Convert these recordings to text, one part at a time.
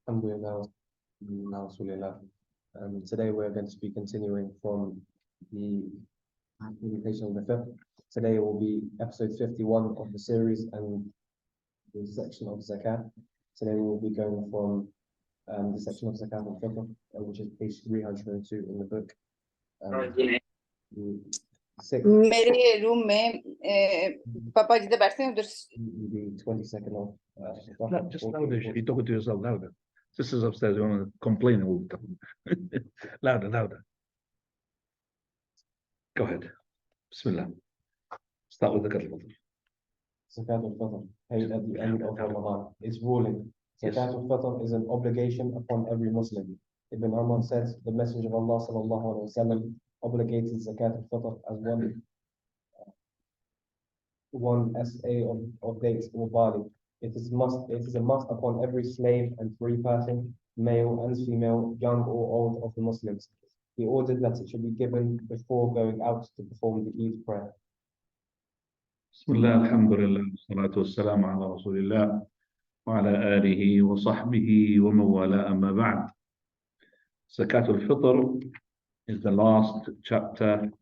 Alhamdulillah, Alhamdulillah. Today we're going to be continuing from the presentation of the Fiqh. Today will be episode 51 of the series and the section of Zakah. Today we will be going from the section of Zakah al-Fitr, which is page 302 in the book. मेरे room में पापा जिधर बैठते हैं उधर The 22nd of No, just louder. You're talking to yourself louder. Sisters upstairs, you want to complain all the time. Louder, louder. Go ahead. Bismillah. Start with the Zakat al-Fitr. Zakat al-Fitr, paid at the end of Ramadan, is ruling. Yes. Zakat al-Fitr is an obligation upon every Muslim. Ibn Umar said, the Messenger of Allah sallallahu alaihi wasallam obligated Zakat al-Fitr as one SA of dates or barley. It is a must upon every slave and free person, male and female, young or old of the Muslims. He ordered that it should be given before going out to perform the Eid prayer. Bismillah, alhamdulillah, salatu wassalamu ala rasulillah, wa ala alihi wa sahbihi wa mawala amma ba'd. Zakat al-Fitr is the last chapter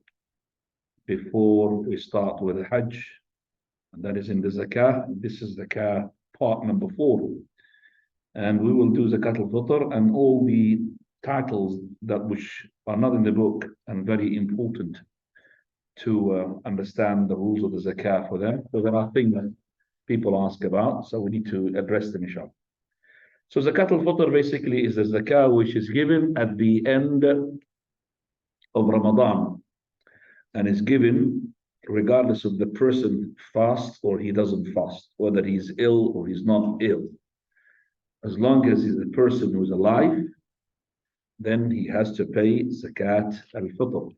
before we start with the Hajj. And that is in the Zakah. This is Zakah part number 4. And we will do Zakat al-Fitr and all the titles that which are not in the book and very important to understand the rules of the Zakah for them. So there are things that people ask about, so we need to address them, inshallah. So Zakat al-Fitr basically is the Zakah which is given at the end of Ramadan and is given regardless of the person fasts or he doesn't fast, whether he's ill or he's not ill. As long as he's a person who's alive, then he has to pay Zakat al-Fitr.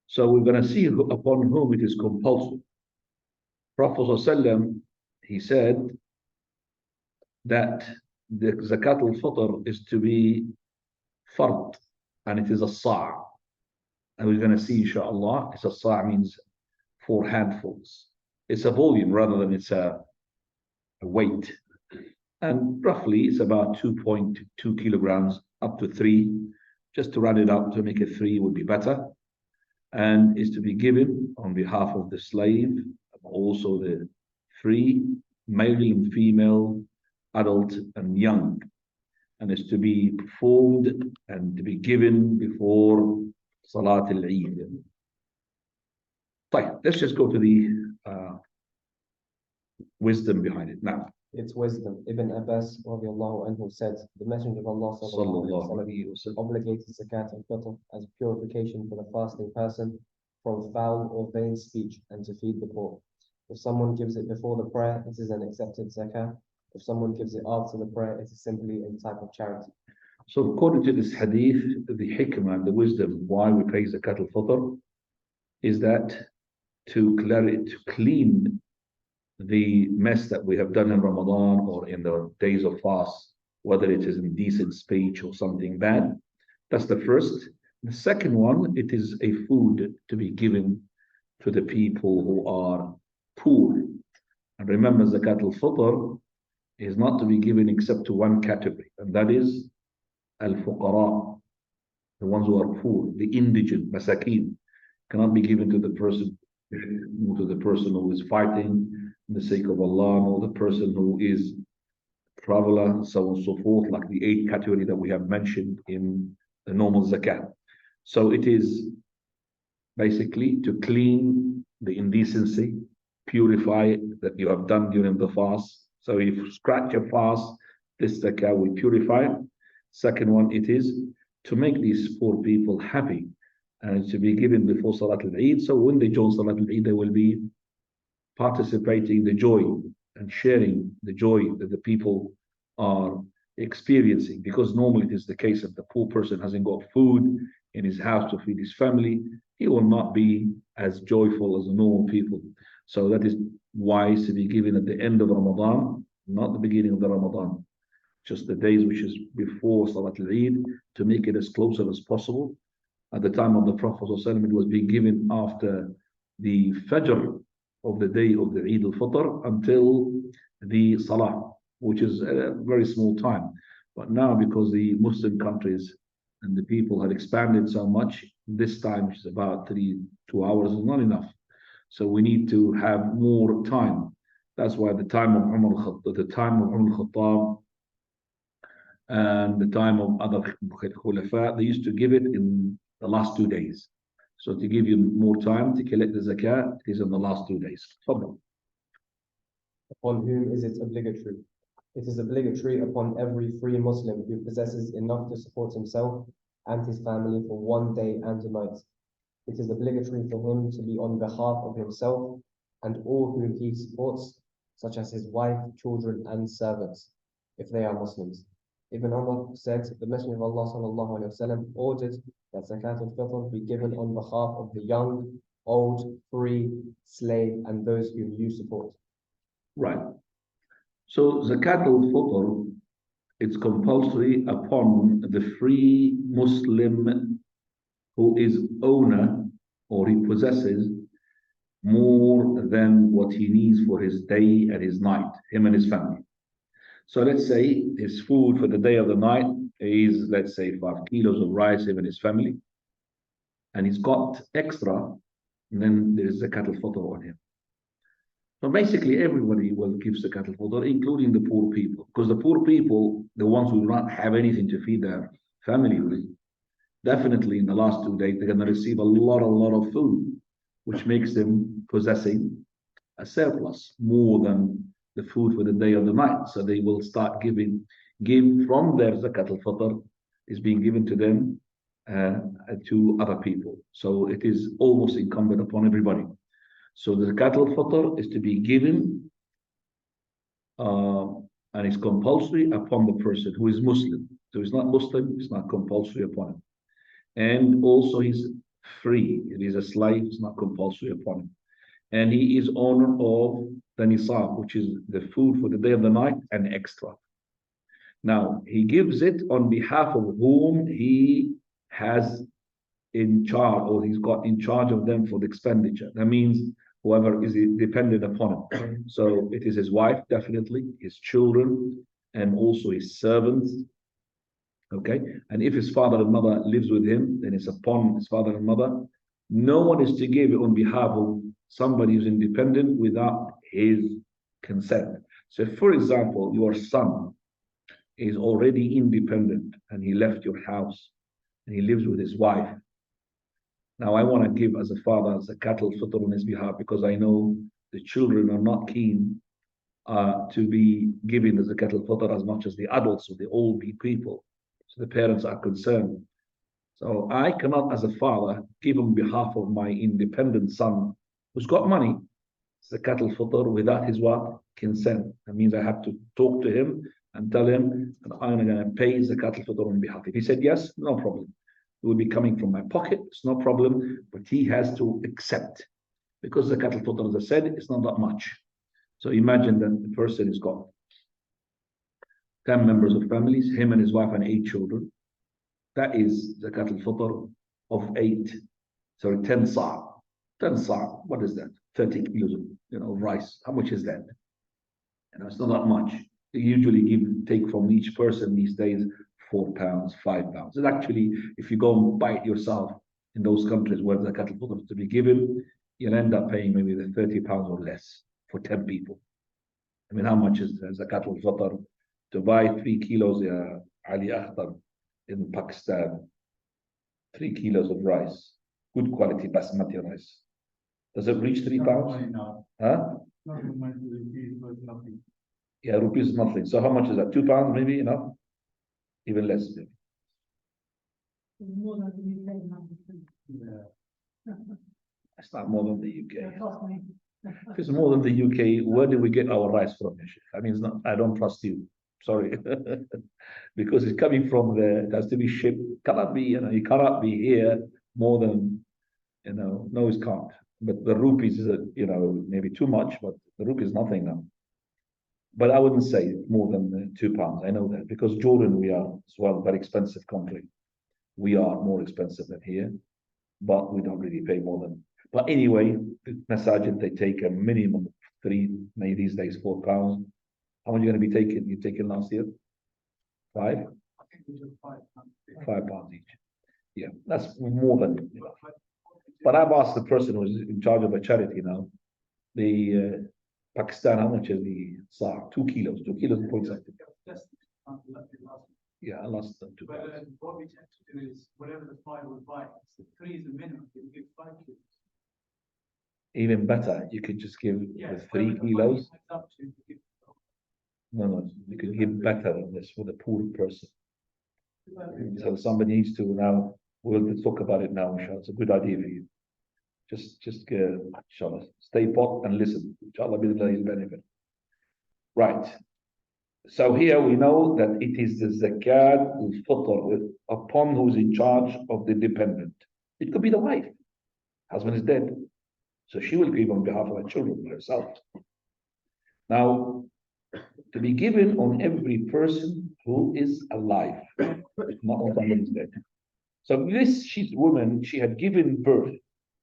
So we're going to see upon whom it is compulsory. Prophet ﷺ, he said that the Zakat al-Fitr is to be fard, and it is a sa'. And we're going to see, inshallah, it's a sa' means 4 handfuls. It's a volume rather than it's a weight. And roughly it's about 2.2 kilograms up to 3. Just to round it up to make it 3 would be better. And is to be given on behalf of the slave, also the free, male and female, adult and young. And is to be performed and to be given before Salat al-Eid. Let's just go to the wisdom behind it now. It's wisdom. Ibn Abbas radiallahu anhu said, the Messenger of Allah sallallahu alaihi wasallam obligated Zakat al-Fitr as purification for the fasting person from foul or vain speech and to feed the poor. If someone gives it before the prayer, it is an accepted Zakah. If someone gives it after the prayer, it is simply a type of charity. So according to this hadith, the hikmah and the wisdom why we pay Zakat al-Fitr is that to clean the mess that we have done in Ramadan or in the days of fast, whether it is indecent speech or something bad. That's the first. The second one, it is a food to be given to the people who are poor. And remember, Zakat al-Fitr is not to be given except to one category, and that is al-fuqara, the ones who are poor, the indigent, masakin, cannot be given to the person who is fighting in the sake of Allah, or the person who is traveler, so on and so forth, like the 8th category that we have mentioned in the normal zakat. So it is basically to clean the indecency, purify that you have done during the fast. So if you scratch your fast, this zakat will purify. Second one, it is to make these poor people happy and to be given before Salat al-Eid. So when they join Salat al-Eid, they will be participating in the joy and sharing the joy that the people are experiencing. Because normally it is the case if the poor person hasn't got food in his house to feed his family, he will not be as joyful as the normal people. So that is wise to be given at the end of Ramadan, not the beginning of the Ramadan. Just the days which is before Salat al-Eid, to make it as close as possible. At the time of the Prophet ﷺ, it was being given after the Fajr of the day of the Eid al-Fitr until the Salah, which is a very small time. But now, because the Muslim countries and the people had expanded so much, this time, which is about 2 hours, is not enough. So we need to have more time. That's why the time of Umar al-Khattab, the time of Umar al-Khattab, and the time of other Khulafa, they used to give it in the last 2 days. So to give you more time to collect the zakat, it is in the last 2 days. Fadl. Upon whom is it obligatory? It is obligatory upon every free Muslim who possesses enough to support himself and his family for 1 day and a night. It is obligatory for him to be on behalf of himself and all whom he supports, such as his wife, children, and servants, if they are Muslims. Ibn Umar said, the Messenger of Allah ﷺ ordered that Zakat al-Fitr be given on behalf of the young, old, free, slave, and those whom you support. Right. So Zakat al-Fitr, it's compulsory upon the free Muslim who is owner or he possesses more than what he needs for his day and his night, him and his family. So let's say his food for the day or the night is, let's say, 5 kilos of rice, him and his family, and he's got extra, and then there is Zakat al-Fitr on him. So basically, everybody will give Zakat al-Fitr, including the poor people, because the poor people, the ones who do not have anything to feed their family with, definitely in the last 2 days, they're going to receive a lot of food, which makes them possessing a surplus more than the food for the day or the night. So they will start give from their Zakat al-Fitr is being given to them to other people. So it is almost incumbent upon everybody. So the Zakat al-Fitr is to be given and it's compulsory upon the person who is Muslim. So he's not Muslim, it's not compulsory upon him. And also he's free. If he's a slave, it's not compulsory upon him. And he is owner of the nisab, which is the food for the day and the night and extra. Now, he gives it on behalf of whom he has in charge, or he's got in charge of them for the expenditure. That means whoever is dependent upon him. So it is his wife, definitely, his children, and also his servants. Okay, and if his father and mother lives with him, then it's upon his father and mother. No one is to give it on behalf of somebody who's independent without his consent. So, for example, your son is already independent and he left your house and he lives with his wife. Now, I want to give as a father Zakat al-Fitr on his behalf because I know the children are not keen to be giving the Zakat al-Fitr as much as the adults or the old people. So the parents are concerned. So I cannot, as a father, give on behalf of my independent son who's got money, Zakat al-Fitr without his what? Consent. That means I have to talk to him and tell him that I'm going to pay Zakat al-Fitr on behalf. If he said yes, no problem. It will be coming from my pocket, it's no problem, but he has to accept. Because Zakat al-Fitr, as I said, it's not that much. So imagine that the person has got 10 members of families, him and his wife and 8 children. That is Zakat al-Fitr of 10 sa'. 10 sa', what is that? 30 kilos of rice. How much is that? It's not that much. They usually take from each person these days 4 pounds, 5 pounds. And actually, if you go and buy it yourself in those countries where Zakat al-Fitr is to be given, you'll end up paying maybe the 30 pounds or less for 10 people. I mean, how much is Zakat al-Fitr? To buy 3 kilos, Ali Akhtar, in Pakistan, 3 kilos of rice, good quality basmati rice. Does it reach 3 pounds? Huh? Yeah, rupees is nothing. So how much is that? 2 pounds, maybe enough? Even less. Maybe. It's not more than the UK. If it's more than the UK, where do we get our rice from? I mean, it's not, I don't trust you. Sorry. Because it's coming from there, it has to be shipped. Cannot be, you cannot be here more than, no, it can't. But the rupees is, maybe too much, but the rupee is nothing now. But I wouldn't say more than 2 pounds. I know that because Jordan, we are as well a very expensive country. We are more expensive than here, but we don't really pay more than. But anyway, the masajid, they take a minimum of 3, maybe these days 4 pounds. How much are you going to be taking? You taken last year? 5? I think we do £5. £5 each. Yeah, that's more than enough. But I've asked the person who's in charge of a charity now, the Pakistan, how much is the sa? 2 kilos, 2 kilos and point something. Yeah, I lost them 2 But pounds. what we tend to do is whatever the 5 would buy, 3 is the minimum, we give 5 kilos. Even better, you could just give Yeah, the 3 kilos. it's up to, we give No, you could give better than this for the poor person. So somebody needs to now, we'll talk about it now, inshallah. It's a good idea for you. Just inshallah, stay put and listen. Inshallah, is benefit. Right. So here we know that it is the zakat al-fitr upon who's in charge of the dependent. It could be the wife. Husband is dead. So she will give on behalf of her children, herself. Now, to be given on every person who is alive, not on somebody who's dead. So this woman, she had given birth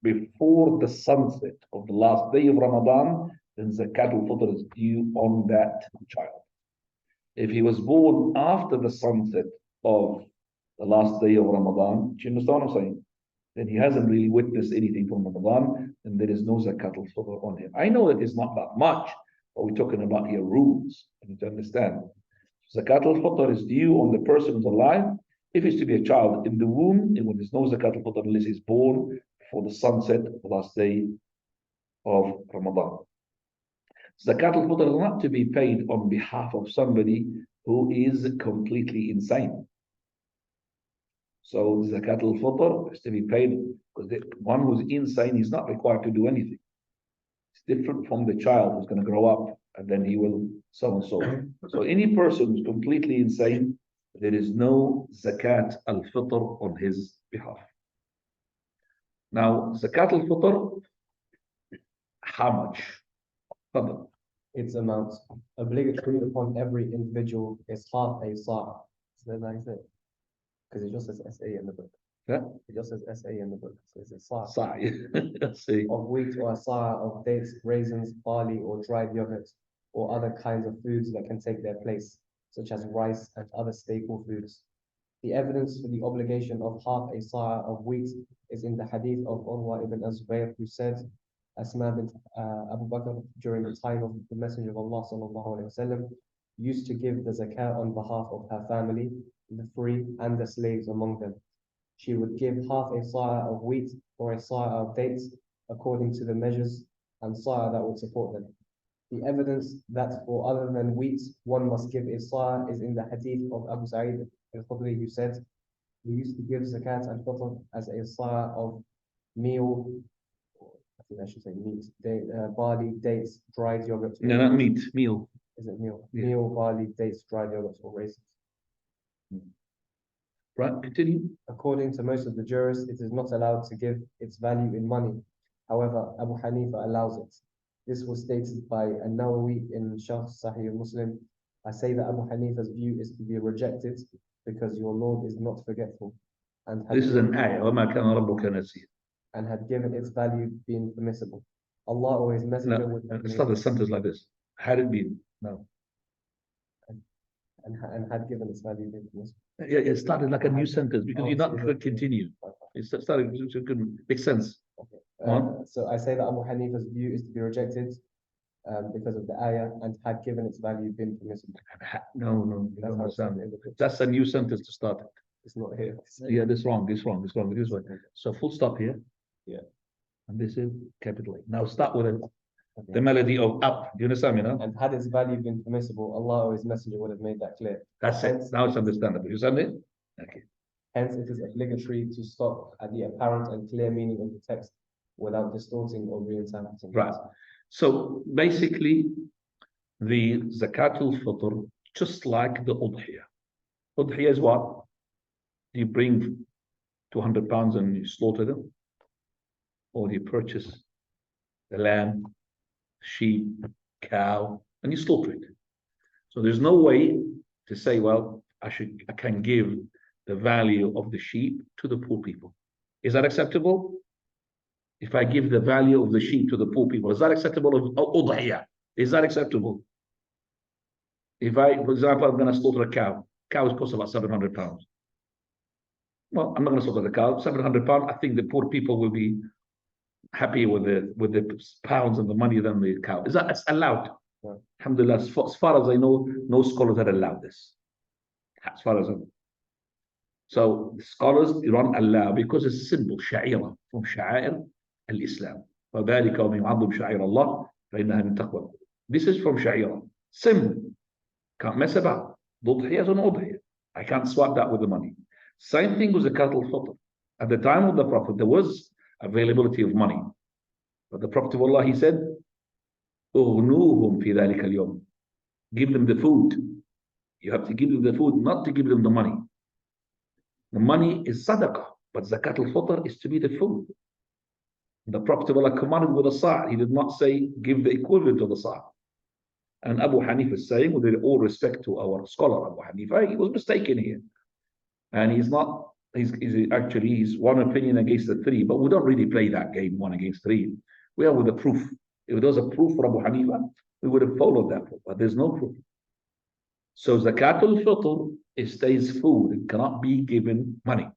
before the sunset of the last day of Ramadan, then zakat al-fitr is due on that child. If he was born after the sunset of the last day of Ramadan, do you understand what I'm saying? Then he hasn't really witnessed anything from Ramadan, and there is no zakat al-fitr on him. I know that it's not that much, but we're talking about here rules. You need to understand. Zakat al-fitr is due on the person who's alive. If it's to be a child in the womb, and when there's no zakat al-fitr unless he's born before the sunset of the last day of Ramadan. Zakat al-fitr is not to be paid on behalf of somebody who is completely insane. So zakat al-fitr is to be paid because the one who's insane is not required to do anything. It's different from the child who's going to grow up and then he will so and so. So any person who's completely insane, there is no zakat al-fitr on his behalf. Now, zakat al-fitr, how much? Its amount obligatory upon every individual is half a sa'. So that's like it. Because it just says SA in the book. Yeah? It just says SA in the book. So it's a sa' Let's see. of wheat or a sa' of dates, raisins, barley, or dried yogurt, or other kinds of foods that can take their place, such as rice and other staple foods. The evidence for the obligation of half a sa' of wheat is in the hadith of Urwa ibn Zubayr, who said, Asma bint Abu Bakr, during the time of the Messenger of Allah ﷺ, used to give the zakah on behalf of her family, the free and the slaves among them. She would give half a sa' of wheat or a sa' of dates according to the measures and sa' that would support them. The evidence that for other than wheat, one must give a sa' is in the hadith of Abu Sa'id al-Khudri, who said, we used to give zakat al-fitr as a sa' of meal, I think I should say meat, barley, dates, dried yogurt. No, not meat, meal. Is it meal? Yeah. Meal, barley, dates, dried yogurt, or raisins. Right, continue. According to most of the jurists, it is not allowed to give its value in money. However, Abu Hanifa allows it. This was stated by An-Nawawi in Sharh Sahih Muslim. I say that Abu Hanifa's view is to be rejected because your Lord is not forgetful, and This is an ayah. وَمَا كَانَ رَبُّكَ نَسِيًّا. and had given its value being permissible. Allah or His Messenger No, would have it's made not a it, sentence like this. Had it been? No. and had given its value being permissible. Yeah, it started like a new sentence because you're not going to continue. It started, it couldn't make sense. So I say that Abu Hanifa's view is to be rejected because of the ayah and had given its value been permissible. No, you That's don't how it says understand. in the book. That's a new sentence to start. It's not here. Yeah, this wrong, this way. So full stop here. Yeah. And this is capital A. Now start with it. Okay. The melody of up. Do you understand me now? And had its value been permissible, Allah or His Messenger would have made that clear. That's it. Now it's understandable. You understand it? Okay. Hence, it is obligatory to stop at the apparent and clear meaning of the text without distorting or reinterpreting. Right. So basically, the zakatul fitr, just like the udhiyah. Udhiyah is what? Do you bring 200 pounds and you slaughter them? Or do you purchase the lamb, sheep, cow, and you slaughter it? So there's no way to say, well, I can give the value of the sheep to the poor people. Is that acceptable? If I give the value of the sheep to the poor people, is that acceptable? Udhiyah, is that acceptable? If I, for example, I'm going to slaughter a cow Cows cost about £700. Well, I'm not going to slaughter the cow. £700. I think the poor people will be happy with the pounds and the money than the cow. Is that allowed? Yeah. Alhamdulillah, as far as I know, no scholars had allowed this. As far as I know. So the scholars don't allow because it's a symbol, sha'ira, from sha'air al-Islam. فَذَلِكَ وَمِنْ يُعَظِّمْ شَعِيرَ اللَّهِ فَإِنَّهَا مِنْ تَقْوَى الْقُلُوبِ. This is from sha'ira. Symbol. Can't mess about. ضُضْحِيَةٌ أُضْحِيَةٌ. I can't swap that with the money. Same thing with Zakat al-Fitr. At the time of the Prophet, there was availability of money. But the Prophet of Allah, he said, أُغْنُوهُمْ فِي ذَلِكَ الْيَوْمِ. Give them the food. You have to give them the food, not to give them the money. The money is sadaqah, but Zakat al-Fitr is to be the food. The Prophet of Allah commanded with a sa'. He did not say, give the equivalent of the sa'. And Abu Hanifa is saying, with all respect to our scholar Abu Hanifa, he was mistaken here. And he's one opinion against the three, but we don't really play that game, 1 against 3. We are with the proof. If there was a proof for Abu Hanifa, we would have followed that proof, but there's no proof. So Zakat al-Fitr, it stays food. It cannot be given money.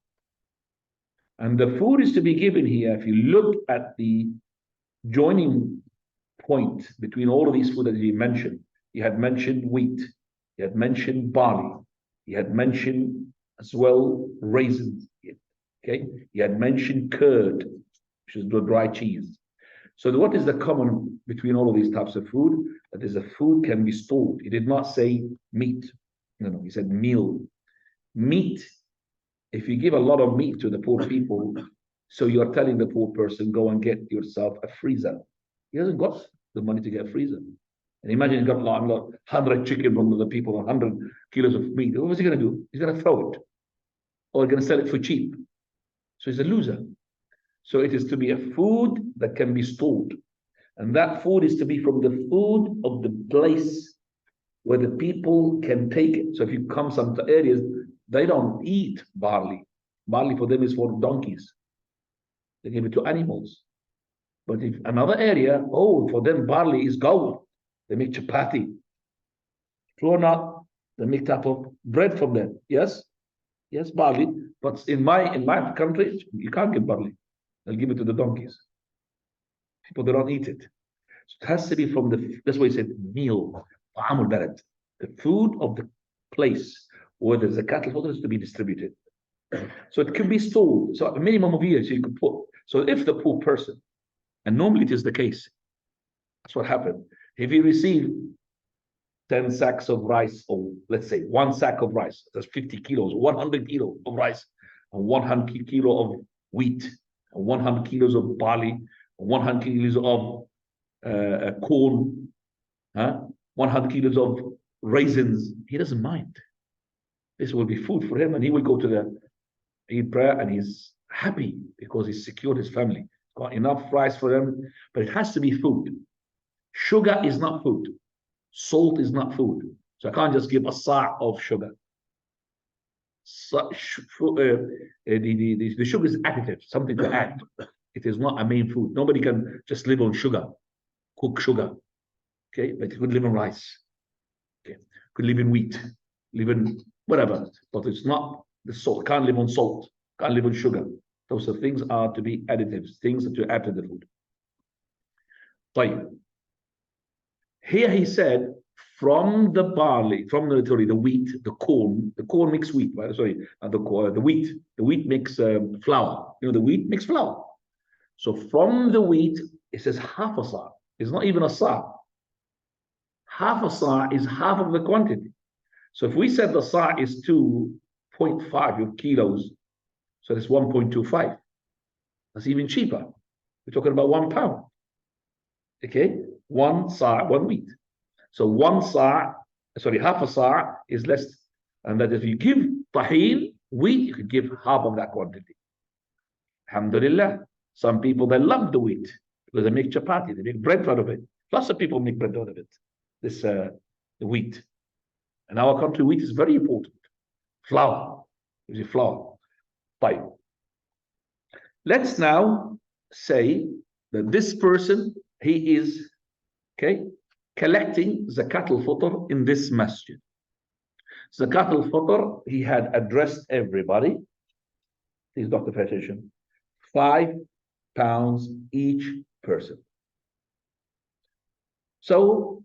And the food is to be given here. If you look at the joining point between all of these food that you mentioned, you had mentioned wheat, you had mentioned barley, you had mentioned as well raisins, okay? You had mentioned curd, which is the dry cheese. So what is the common between all of these types of food? That is, the food can be stored. He did not say meat. No, he said meal. Meat, if you give a lot of meat to the poor people, so you're telling the poor person, go and get yourself a freezer. He hasn't got the money to get a freezer. And imagine he's got 100 chicken from the people, 100 kilos of meat. What was he going to do? He's going to throw it. Or going to sell it for cheap. So he's a loser. So it is to be a food that can be stored. And that food is to be from the food of the place where the people can take it. So if you come some areas, they don't eat barley. Barley for them is for donkeys. They give it to animals. But if another area, for them barley is gold. They make chapati. True or not? They make type of bread from them. Yes? Yes, barley. But in my country, you can't get barley. They'll give it to the donkeys. People, they don't eat it. So it has to be from that's why he said meal, ta'amul balad, the food of the place where the zakat al-fitr is to be distributed. So it can be stored. So a minimum of years you could put. So if the poor person, and normally it is the case, that's what happened. If you receive 10 sacks of rice, or let's say 1 sack of rice, that's 50 kilos, 100 kilos of rice, and 100 kilo of wheat, and 100 kilos of barley, 100 kilos of corn, 100 kilos of raisins. He doesn't mind. This will be food for him, and he will go to the Eid prayer, and he's happy because he's secured his family. He's got enough rice for them, but it has to be food. Sugar is not food. Salt is not food. So I can't just give a sa' of sugar. The sugar is additive, something to add. It is not a main food. Nobody can just live on sugar, cook sugar. Okay, but you could live on rice. Okay, could live in wheat, live in whatever. But it's not the salt. Can't live on salt. Can't live on sugar. Those are things are to be additives, things to add to the food. Right. Here he said, from the barley, from the wheat, the corn makes wheat, right? Sorry, the wheat makes flour. You know, the wheat makes flour. So from the wheat, it says half a sa'. It's not even a sa'. Half a sa' is half of the quantity. So if we said the sa' is 2.5 kilos, so that's 1.25. That's even cheaper. We're talking about 1 pound. Okay, 1 sa', 1 wheat. So 1 sa', sorry, half a sa' is less. And that if you give taheen, wheat, you could give half of that quantity. Alhamdulillah. Some people, they love the wheat because they make chapati, they make bread out of it. Lots of people make bread out of it. The wheat. In our country, wheat is very important. Flour. Is it flour? Fine. Let's now say that this person, he is, collecting zakat al-fitr in this masjid. Zakat al-Fitr, he had addressed everybody. Please, Dr. Pay attention. £5 each person. So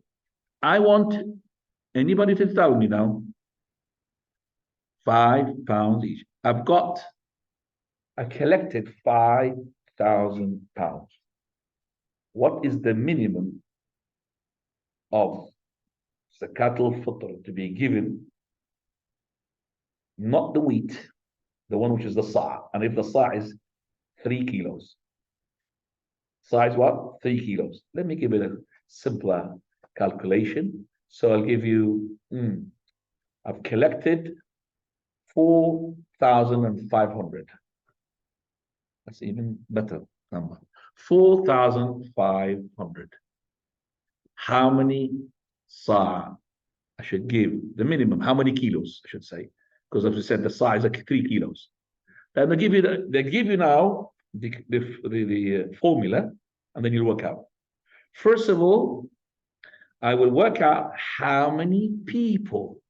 I want anybody to tell me now, £5 each. I collected £5,000. What is the minimum of Zakat al-Fitr to be given? Not the wheat, the one which is the sa'. And if the sa' is 3 kilos. Size what? 3 kilos. Let me give it a simpler calculation. So I'll give you, I've collected 4,500. That's even better number. 4,500. How many sa' I should give? The minimum. How many kilos, I should say? Because as we said, the size is like 3 kilos. Then they give you now the formula, and then you'll work out. First of all, I will work out how many people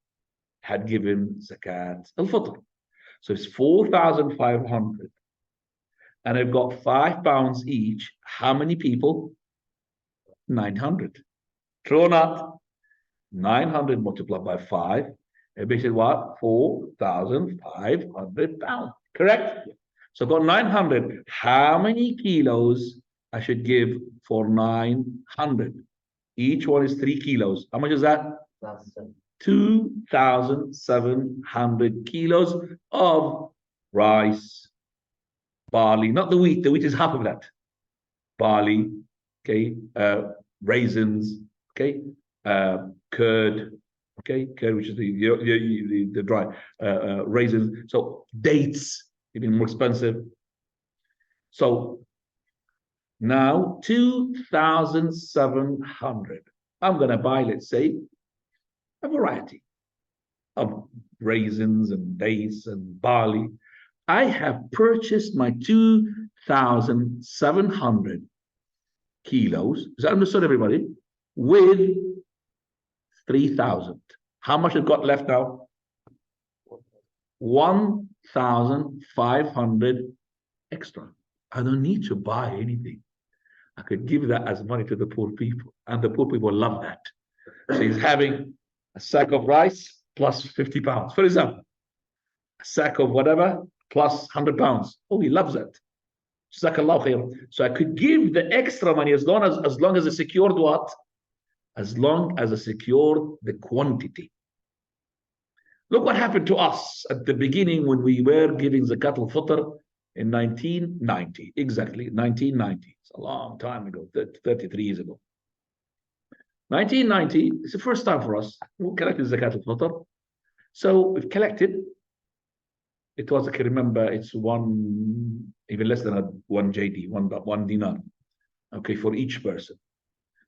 had given Zakat al-Fitr. So it's 4,500. And I've got £5 each. How many people? 900. True or not? 900 multiplied by 5. It makes it what? £4,500. Correct? So I've got 900. How many kilos I should give for 900? Each one is 3 kilos. How much is that? 2,700 kilos of rice, barley, not the wheat. The wheat is half of that. Barley, okay, raisins, okay, curd, okay, curd, which is the dry raisins. So dates, even more expensive. So now 2,700. I'm going to buy, let's say, a variety of raisins and dates and barley. I have purchased my 2,700 kilos. Is that understood, everybody? With 3,000. How much I've got left now? 1,500 extra. I don't need to buy anything. I could give that as money to the poor people, and the poor people love that. So he's having a sack of rice plus £50, for example. A sack of whatever plus £100. Oh, he loves that. Jazakallah khair. So I could give the extra money as long as I secured what? As long as I secured the quantity. Look what happened to us at the beginning when we were giving Zakat al-Fitr in 1990. Exactly, 1990. It's a long time ago, 33 years ago. 1990, it's the first time for us. We collected Zakat al-Fitr. So we've collected. It was, I can remember, it's even less than one JD, one dinar, okay, for each person.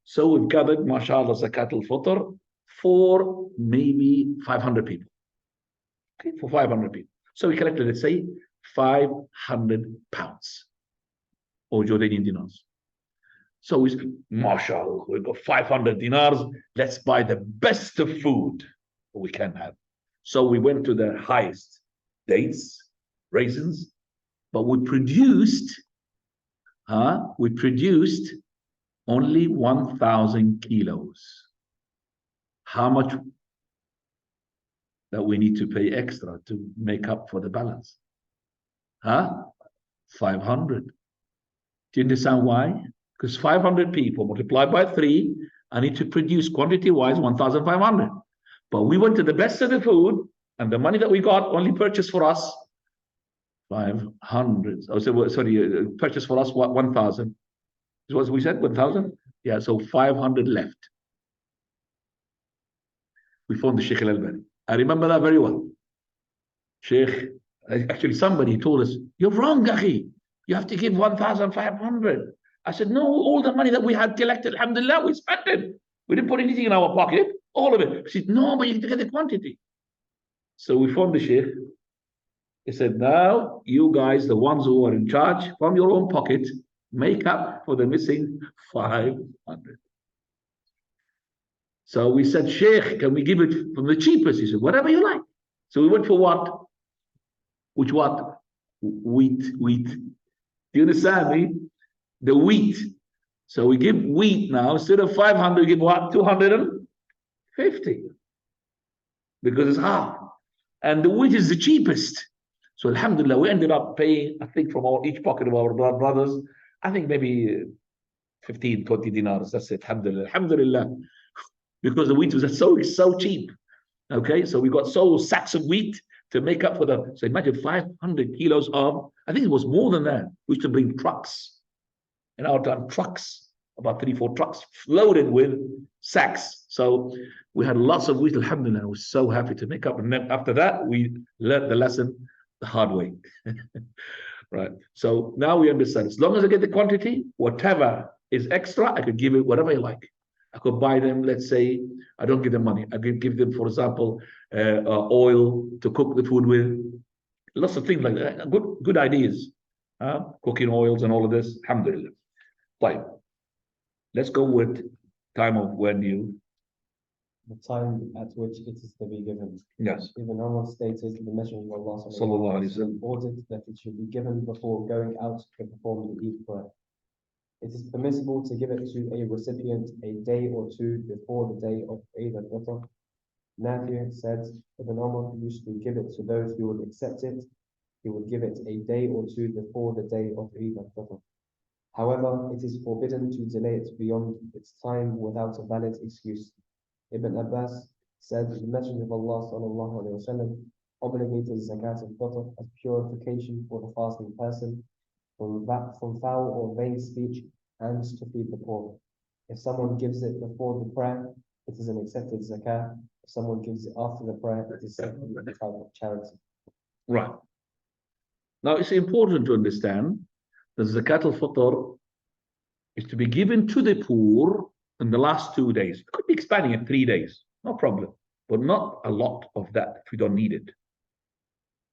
So we've gathered, mashallah, Zakat al-Fitr for maybe 500 people. Okay, for 500 people. So we collected, let's say, £500 or Jordanian dinars. So we said, mashallah, we've got 500 dinars. Let's buy the best of food we can have. So we went to the highest dates, raisins, but we produced only 1,000 kilos. How much that we need to pay extra to make up for the balance? 500. Do you understand why? Because 500 people multiplied by 3, I need to produce quantity-wise 1,500. But we went to the best of the food, and the money that we got only purchased for us 500. Oh, sorry, purchased for us what? 1,000. Is what we said? 1,000? Yeah, so 500 left. We phoned the Sheikh Al-Albani. I remember that very well. Sheikh, actually somebody told us, you're wrong, Akhi. You have to give 1,500. I said, no, all the money that we had collected, alhamdulillah, we spent it. We didn't put anything in our pocket, all of it. She said, no, but you have to get the quantity. So we phoned the Sheikh. He said, now you guys, the ones who are in charge, from your own pocket, make up for the missing 500. So we said, Sheikh, can we give it from the cheapest? He said, whatever you like. So we went for what? Which what? Wheat. Do you understand me? The wheat. So we give wheat now, instead of 500, we give what? 250. Because it's half. And the wheat is the cheapest. So alhamdulillah, we ended up paying, I think from each pocket of our brothers, I think maybe 15, 20 dinars. That's it. Alhamdulillah. Alhamdulillah. Because the wheat was so cheap. Okay, so we got sacks of wheat to make up for the, so imagine 500 kilos of, I think it was more than that. We used to bring trucks. In our time, trucks, about 3-4 trucks loaded with sacks. So we had lots of wheat, alhamdulillah. I was so happy to make up. And then after that, we learned the lesson the hard way. Right. So now we understand. As long as I get the quantity, whatever is extra, I could give it whatever I like. I could buy them, let's say, I don't give them money. I could give them, for example, oil to cook the food with. Lots of things like that. Good ideas. Cooking oils and all of this. Alhamdulillah. Fine. Let's go with time of when you. The time at which it is to be given. Yes. Ibn Umar stated, the Messenger of Allah Sallallahu Alaihi Wasallam ordered that it should be given before going out to perform the Eid prayer. It is permissible to give it to a recipient a day or two before the day of Eid al-Fitr. Nafi said, Ibn Umar used to give it to those who would accept it. He would give it a day or two before the day of Eid al-Fitr. However, it is forbidden to delay it beyond its time without a valid excuse. Ibn Abbas said, the Messenger of Allah sallallahu alaihi wasallam obligated Zakat al-Fitr as purification for the fasting person from foul or vain speech and to feed the poor. If someone gives it before the prayer, it is an accepted zakah. If someone gives it after the prayer, it is simply a type of charity. Right. Now it's important to understand that Zakat al-Fitr is to be given to the poor in the last 2 days. It could be expanding in 3 days, no problem, but not a lot of that if we don't need it.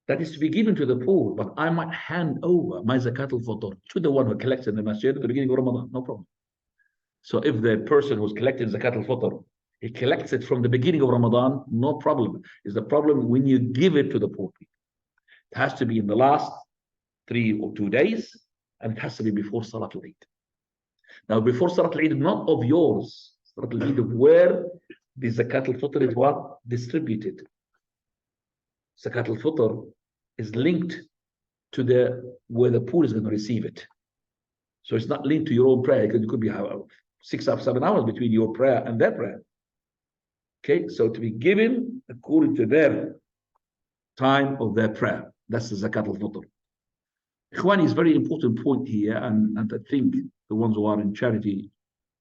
That is to be given to the poor, but I might hand over my Zakat al-Fitr to the one who collects in the masjid at the beginning of Ramadan, no problem. So if the person who's collecting Zakat al-Fitr, he collects it from the beginning of Ramadan, no problem. It's the problem when you give it to the poor people. It has to be in the last 3 or 2 days, and it has to be before Salat al-Eid. Now, before Salat al-Eid, not of yours, Salat al-Eid of where the Zakat al-Fitr is what? Distributed. Zakat al-Fitr is linked to where the poor is going to receive it. So it's not linked to your own prayer, because it could be 6 or 7 hours between your prayer and their prayer. Okay, so to be given according to their time of their prayer. That's the Zakat al-Fitr. Ikhwani is a very important point here, and I think the ones who are in charity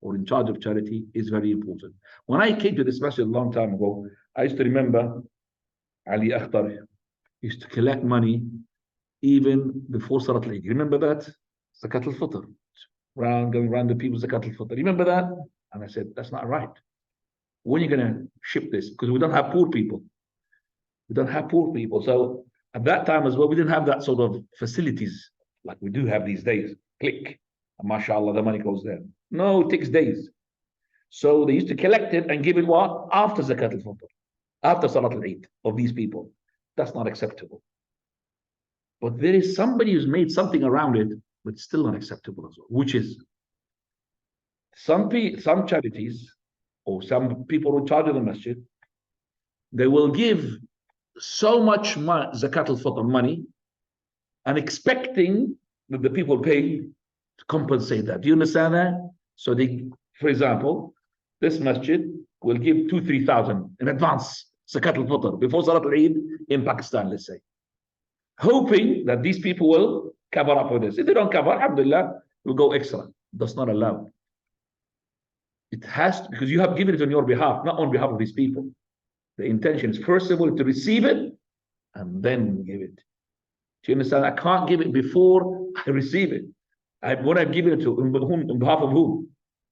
or in charge of charity is very important. When I came to this masjid a long time ago, I used to remember Ali Akhtar used to collect money even before Salat al-Eid. You remember that? Zakat al-Fitr. Going around the people, Zakat al-Fitr. Remember that? And I said, that's not right. When are you going to ship this? Because we don't have poor people. We don't have poor people. So at that time as well, we didn't have that sort of facilities like we do have these days. Click. And mashallah, the money goes there. No, it takes days. So they used to collect it and give it what? After Zakat al-Fitr. After Salat al-Eid of these people. That's not acceptable. But there is somebody who's made something around it, but still not acceptable as well, which is some charities or some people in charge of the masjid, they will give so much Zakat al-Fitr money and expecting that the people pay to compensate that. Do you understand that? So they, for example, this masjid will give 2,000-3,000 in advance Zakat al-Fitr before Salat al-Eid in Pakistan, let's say, hoping that these people will cover up for this. If they don't cover, alhamdulillah, we'll go extra. That's not allowed. It has to, because you have given it on your behalf, not on behalf of these people. The intention is first of all to receive it and then give it. Do you understand? I can't give it before I receive it. When I've given it to on behalf of whom?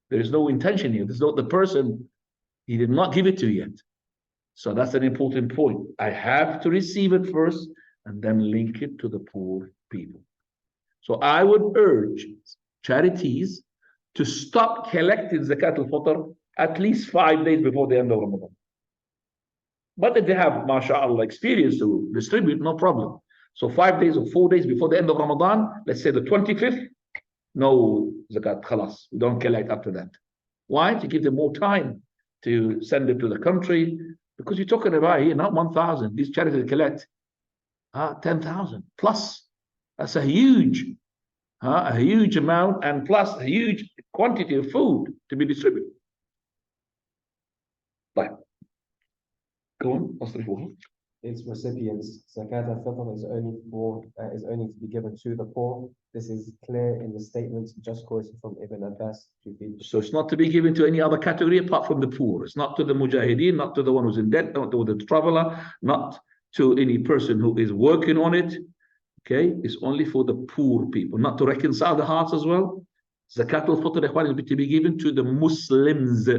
There is no intention here. There's not the person, he did not give it to yet. So that's an important point. I have to receive it first and then link it to the poor people. So I would urge charities to stop collecting Zakat al-Fitr at least 5 days before the end of Ramadan. But if they have, mashallah, experience to distribute, no problem. So 5 days or 4 days before the end of Ramadan, let's say the 25th, no zakat, khalas. We don't collect after that. Why? To give them more time to send it to the country. Because you're talking about here, not 1,000. These charities collect 10,000 plus. That's a huge amount, and plus a huge quantity of food to be distributed. Right. Go on. Its recipients. Zakat al-Fitr is only to be given to the poor. This is clear in the statement just quoted from Ibn Abbas. So it's not to be given to any other category apart from the poor. It's not to the mujahideen, not to the one who's in debt, not to the traveler, not to any person who is working on it. Okay, it's only for the poor people, not to reconcile the hearts as well. Zakat al-Fitr is to be given to the Muslims,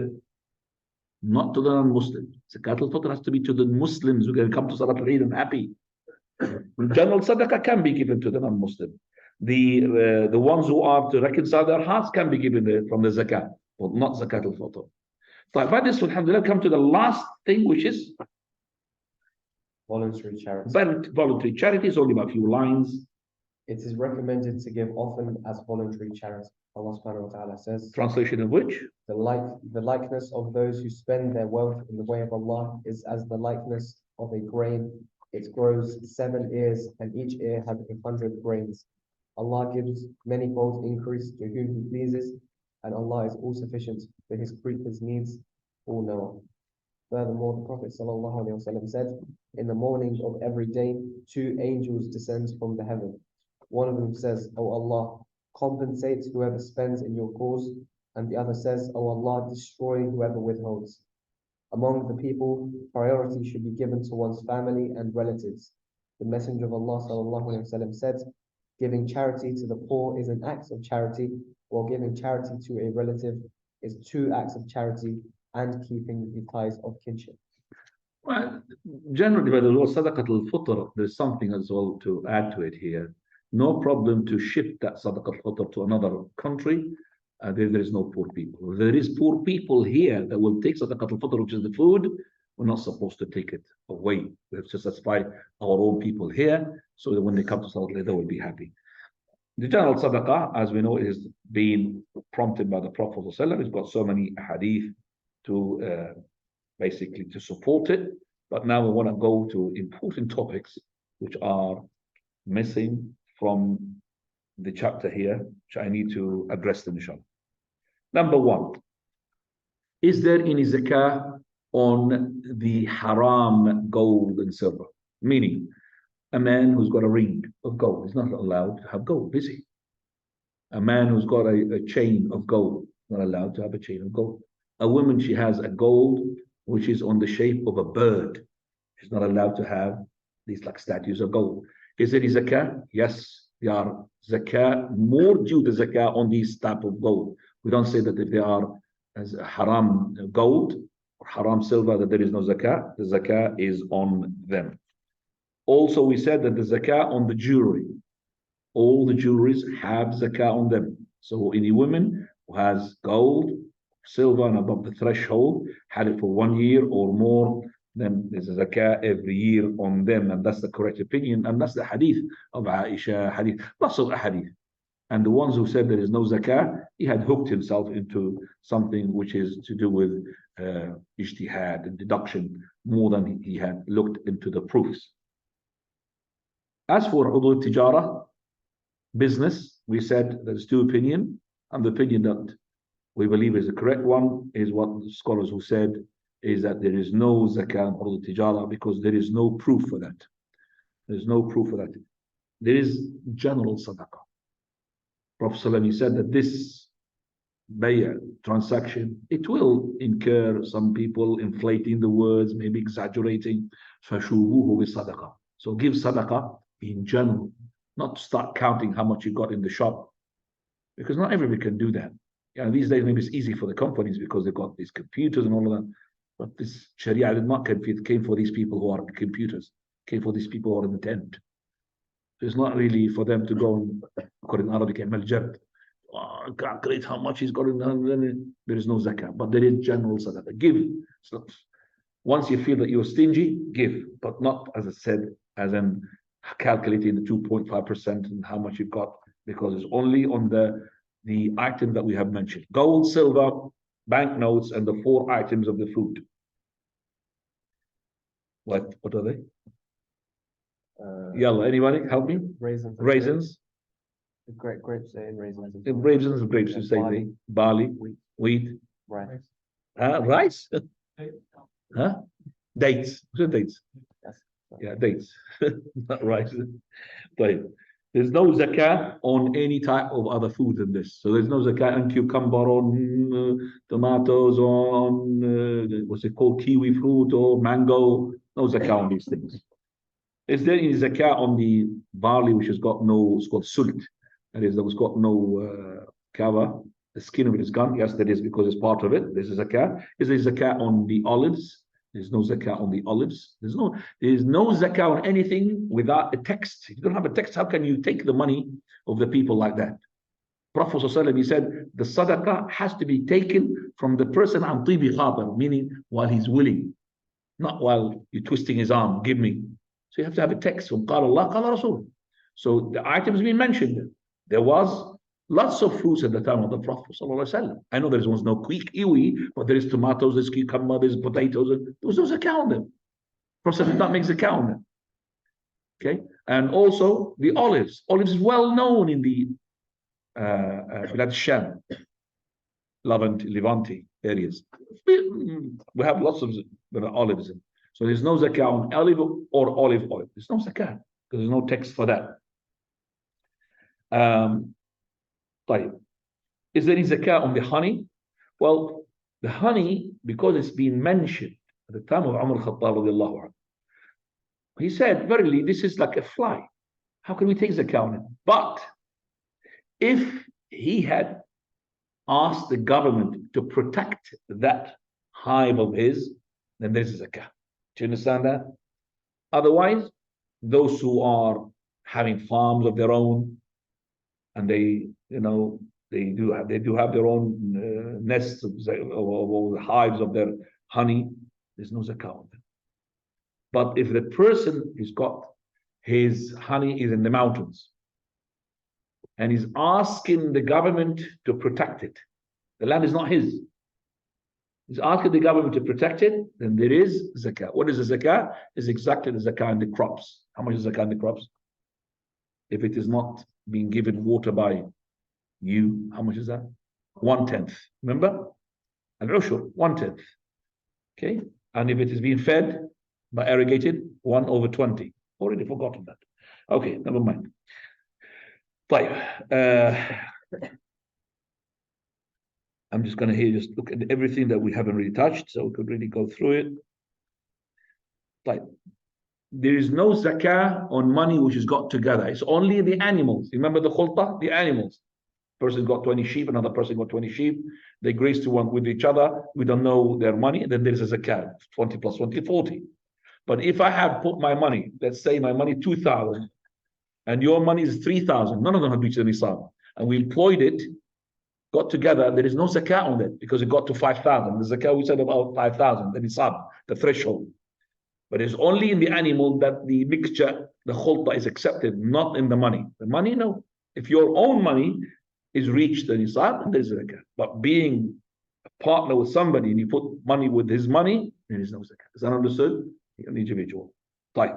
not to the non-Muslims. Zakat al-Fitr has to be to the Muslims who can come to Salat al-Eid and happy. General Sadaqah can be given to the non-Muslim. The ones who are to reconcile their hearts can be given from the Zakat, but not Zakat al-Fitr. By this, alhamdulillah, come to the last thing, which is voluntary charity. Voluntary charity is only about a few lines. It is recommended to give often as voluntary charity. Allah subhanahu wa ta'ala says, Translation of which? the likeness of those who spend their wealth in the way of Allah is as the likeness of a grain. It grows 7 ears, and each ear has 100 grains. Allah gives many-fold increase to whom He pleases, and Allah is all sufficient for His creatures' needs, all knower. Furthermore, the Prophet ﷺ said, in the morning of every day, 2 angels descend from the heaven. One of them says, O Allah, compensate whoever spends in your cause, and the other says, O Allah, destroy whoever withholds. Among the people, priority should be given to one's family and relatives. The Messenger of Allah ﷺ said, giving charity to the poor is an act of charity, while giving charity to a relative is 2 acts of charity and keeping the ties of kinship. Well, generally, by the law, Sadaqat al-Fitr, there's something as well to add to it here. No problem to ship that Sadaqat al-Fitr to another country. There is no poor people. There is poor people here that will take Sadaqat al-Fitr, which is the food. We're not supposed to take it away. We have to satisfy our own people here, so that when they come to Salat, they will be happy. The general Sadaqah, as we know, is being prompted by the Prophet ﷺ. It's got so many hadith to basically to support it. But now we want to go to important topics which are missing from the chapter here, which I need to address them, inshallah. Number 1, is there any zakah on the haram gold and silver? Meaning, a man who's got a ring of gold is not allowed to have gold, is he? A man who's got a chain of gold is not allowed to have a chain of gold. A woman, she has a gold which is on the shape of a bird. She's not allowed to have these like statues of gold. Is it zakah? Yes, they are zakah, more due to zakah on these type of gold. We don't say that if they are as haram gold or haram silver that there is no zakah. The zakah is on them. Also, we said that the zakah on the jewelry. All the jewelries have zakah on them. So any woman who has gold, silver and above the threshold, had it for 1 year or more, then there's a zakah every year on them, and that's the correct opinion, and that's the hadith of Aisha, hadith, lots of hadith. And the ones who said there is no zakah, he had hooked himself into something which is to do with ijtihad and deduction more than he had looked into the proofs. As for udu tijara, business, we said there's 2 opinions, and the opinion that we believe is the correct one is what the scholars who said is that there is no zakah on udu tijara because there is no proof for that. There's no proof for that. There is general sadaqah. Prophet ﷺ said that this transaction, it will incur some people inflating the words, maybe exaggerating. فَشُوهُ بِصَدَقَةٍ. So give sadaqah in general, not to start counting how much you got in the shop, because not everybody can do that. Yeah, these days maybe it's easy for the companies because they've got these computers and all of that. But this Sharia did not come. It came for these people who are computers, came for these people who are in the tent. So it's not really for them to go and, according to Arabic, calculate how much he's got in the, there is no zakah, but there is general sadaqah. Give. So once you feel that you're stingy, give, but not, as I said, as in calculating the 2.5% and how much you've got, because it's only on the item that we have mentioned: gold, silver, banknotes, and the 4 items of the food. What are they? Yalla, anybody help me? Raisins. Raisins. Grapes and raisins. Grapes, you say barley, wheat, Rice. rice, huh? Dates. What's dates? Yes. Yeah, dates, not rice. Right. There's no zakah on any type of other food than this. So there's no zakah on cucumber, on tomatoes, on what's it called, kiwi fruit or mango. No zakah on these things. Is there any zakah on the barley which has got no, it's called sult? That is, it's got no cover. The skin of it is gone. Yes, that is, because it's part of it. There's a zakah. Is there zakah on the olives? There's no zakah on the olives. There's no zakah on anything without a text. If you don't have a text, how can you take the money of the people like that? Prophet ﷺ, he said, the sadaqah has to be taken from the person an tibi khatar, meaning while he's willing, not while you're twisting his arm, give me. So you have to have a text from Qala Allah, Qala Rasul. So the items being mentioned, there was lots of fruits at the time of the Prophet ﷺ. I know there was no kiwi, but there is tomatoes, there's cucumber, there's potatoes. There was no zakah on them. Prophet did not make zakah on them. Okay, and also the olives. Olives is well known in the Bilad Sham, Levante areas. We have lots of olives. So there's no zakah on olive or olive oil. There's no zakah because there's no text for that. Is there any zakah on the honey? Well, the honey, because it's been mentioned at the time of Umar Khattab radiallahu anhu, he said, verily, this is like a fly. How can we take zakah on it? But if he had asked the government to protect that hive of his, then there's a zakah. Do you understand that? Otherwise, those who are having farms of their own, and they do have their own nests or hives of their honey, there's no zakah on them. But if the person who's got his honey is in the mountains and he's asking the government to protect it, the land is not his. He's asking the government to protect it, then there is zakah. What is the zakah? It's exactly the zakah in the crops. How much is zakah in the crops? If it is not being given water by you, how much is that? 1/10. Remember? Al-ushur, 1/10. Okay? And if it is being fed by irrigated, 1/20. Already forgotten that. Okay, never mind. I'm just going to just look at everything that we haven't really touched, so we could really go through it. There is no zakah on money which is got together. It's only the animals. Remember the khulta? The animals. Person got 20 sheep, another person got 20 sheep. They graze to one with each other. We don't know their money. Then there is a zakah, 20 plus 20, 40. But if I have put my money, let's say my money 2,000, and your money is 3,000, none of them have reached the nisab, and we employed it, got together, there is no zakah on it because it got to 5,000. The zakah we said about 5,000, the nisab, the threshold. But it's only in the animal that the mixture, the khulta, is accepted, not in the money. The money, no. If your own money is reached the nisab, then there's zakah. But being a partner with somebody and you put money with his money, there is no zakah. Is that understood? An individual. Right.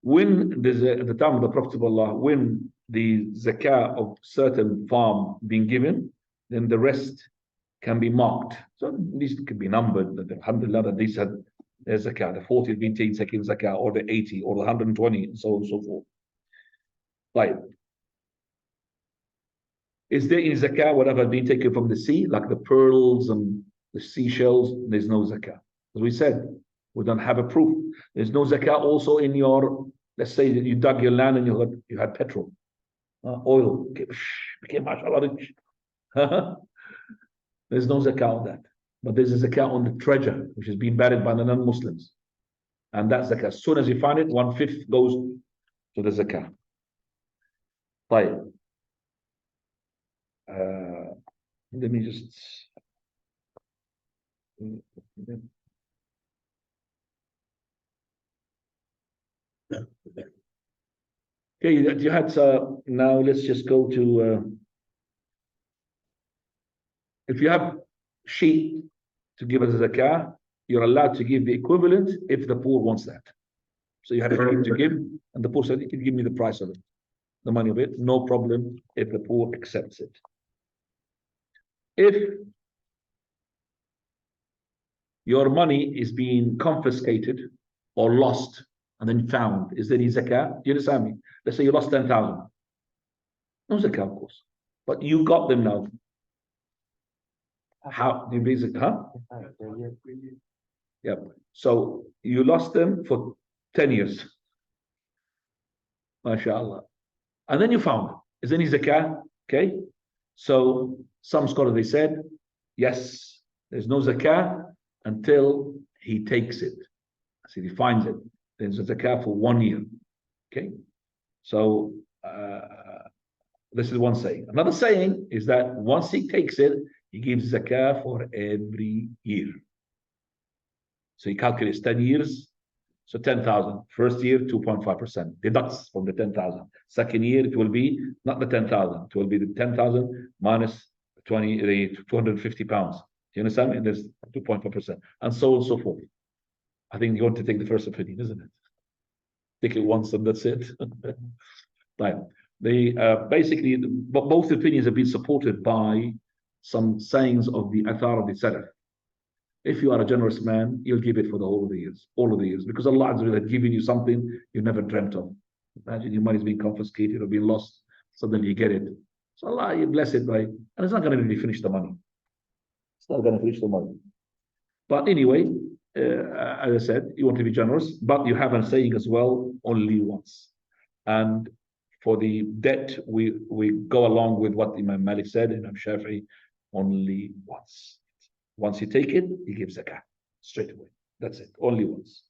When there's at the time of the Prophet of Allah, when the zakah of certain farm being given, then the rest can be marked. So these can be numbered. That alhamdulillah, that these had their zakah, the 40 has been taken second zakah, or the 80, or the 120, and so on and so forth. Right. Is there any zakah, whatever has been taken from the sea, like the pearls and the seashells? There's no zakah. As we said, we don't have a proof. There's no zakah also in your, let's say that you dug your land and you had petrol, oil, became mashallah rich. There's no zakah on that. But there's a zakah on the treasure, which is being buried by the non-Muslims. And that zakah, as soon as you find it, 1/5 goes to the zakah. طيب. Let me just. Okay, you had now let's just go to if you have sheep to give as a zakah, you're allowed to give the equivalent if the poor wants that. So you had a sheep to give, and the poor said, "You can give me the price of it, the money of it, no problem if the poor accepts it." If your money is being confiscated or lost and then found, is there any zakah? Do you understand me? Let's say you lost 10,000. No zakah, of course. But you got them now. How do you basically, huh? Yep. So you lost them for 10 years. MashaAllah. And then you found it. Is there any zakah? Okay. So some scholars, they said, yes, there's no zakah until he takes it. So he finds it. There's a zakah for 1 year. Okay. So this is one saying. Another saying is that once he takes it, he gives zakah for every year. So he calculates 10 years. So 10,000. First year, 2.5%. Deducts from the 10,000. Second year, it will be not the 10,000. It will be the 10,000 minus 250 pounds. Do you understand? And there's 2.5%. And so on and so forth. I think you want to take the first opinion, isn't it? Take it once and that's it. Right. Basically, both opinions have been supported by some sayings of the Athar of the Salaf. If you are a generous man, you'll give it for the whole of the years, all of the years, because Allah has given you something you never dreamt of. Imagine your money's being confiscated or being lost, suddenly you get it. So Allah, you bless it by, and it's not going to really finish the money. It's not going to finish the money. But anyway, as I said, you want to be generous, but you have a saying as well, only once. And for the debt, we go along with what Imam Malik said, Imam Shafi'i, only once. Once you take it, you give zakah straight away. That's it, only once.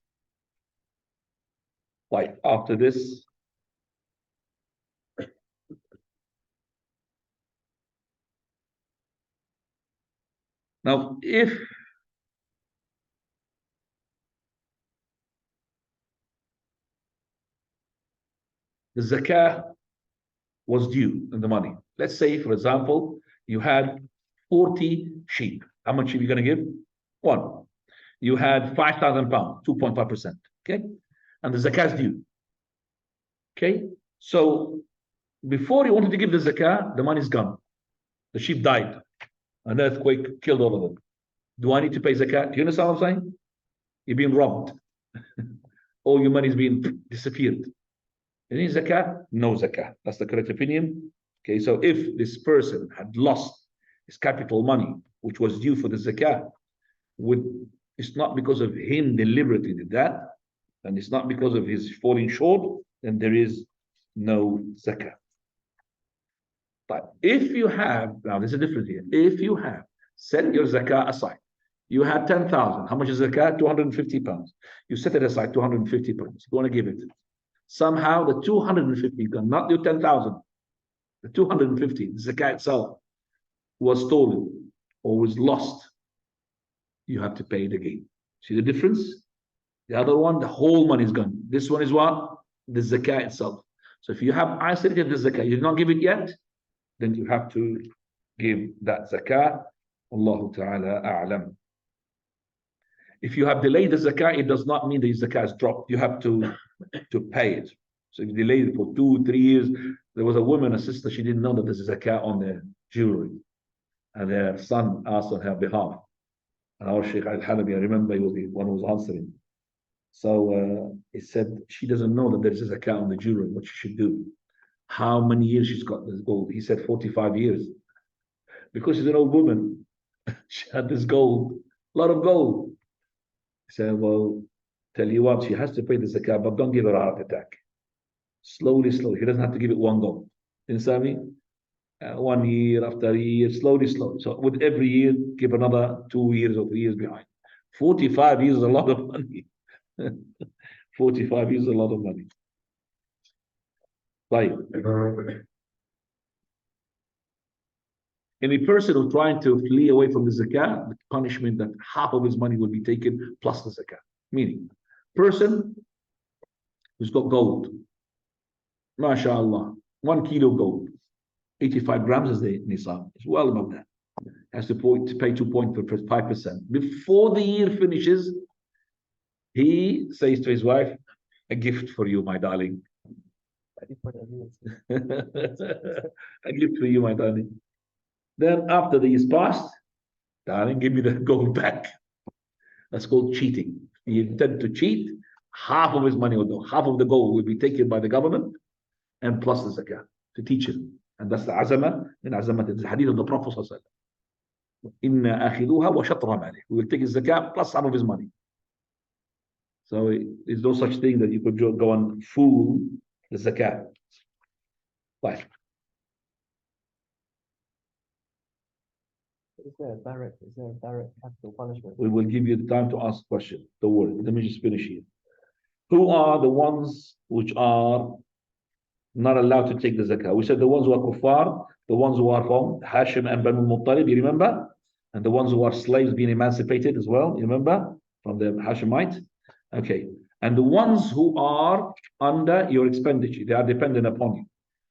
Like after this, now if the zakah was due in the money, let's say, for example, you had 40 sheep. How much sheep are you going to give? 1. You had 5,000 pounds, 2.5%. Okay. And the zakah is due. Okay. So before you wanted to give the zakah, the money is gone. The sheep died. An earthquake killed all of them. Do I need to pay zakah? Do you understand what I'm saying? You're being robbed. All your money is being disappeared. Any zakah? No zakah. That's the correct opinion. Okay. So if this person had lost his capital money, which was due for the zakah, it's not because of him deliberately did that, and it's not because of his falling short, then there is no zakah. But if you have, now there's a difference here. If you have set your zakah aside, you had 10,000. How much is zakah? 250 pounds. You set it aside, 250 pounds. You want to give it. Somehow the 250 gone, not your 10,000. The 250, the zakah itself, was stolen or was lost, you have to pay it again. See the difference? The other one, the whole money is gone. This one is what? The zakah itself. So if you have isolated the zakah, you did not give it yet, then you have to give that zakah. Allahu ta'ala a'lam. If you have delayed the zakah, it does not mean the zakah is dropped. You have to pay it. So if you delayed it for 2-3 years, there was a woman, a sister, she didn't know that there's a zakah on the jewelry. And their son asked on her behalf. And our Sheikh Al-Halabi, I remember he was the one who was answering. So he said, she doesn't know that there is a zakah on the jewelry, what she should do. How many years she's got this gold? He said 45 years. Because she's an old woman, she had this gold, a lot of gold. He said, well, tell you what, she has to pay the zakah, but don't give her a heart attack. Slowly, slowly. He doesn't have to give it one go. You understand me? 1 year after year, slowly, slowly. So with every year, give another 2 years or 3 years behind. 45 years is a lot of money. 45 years is a lot of money. Like, any person who's trying to flee away from the zakah, the punishment that half of his money will be taken plus the zakah. Meaning, person who's got gold, mashallah, 1 kilo gold, 85 grams is the nisab. It's well above that. Has to pay 2.5%. Before the year finishes, he says to his wife, a gift for you, my darling. A gift for you, my darling. Then after the year's passed, darling, give me the gold back. That's called cheating. He intended to cheat. Half of his money, or half of the gold, will be taken by the government, and plus the zakah to teach him. And that's the azama. In azama, it's the hadith of the Prophet. Inna akhiduha wa shatra mali. We will take his zakah plus some of his money. So there's no such thing that you could go and fool the zakah. Right. Is there a direct capital punishment? We will give you the time to ask a question. Don't worry. Let me just finish here. Who are the ones which are not allowed to take the zakah? We said the ones who are kuffar, the ones who are from Hashim and Banu Muttalib, you remember? And the ones who are slaves being emancipated as well, you remember? From the Hashemite. Okay. And the ones who are under your expenditure, they are dependent upon you.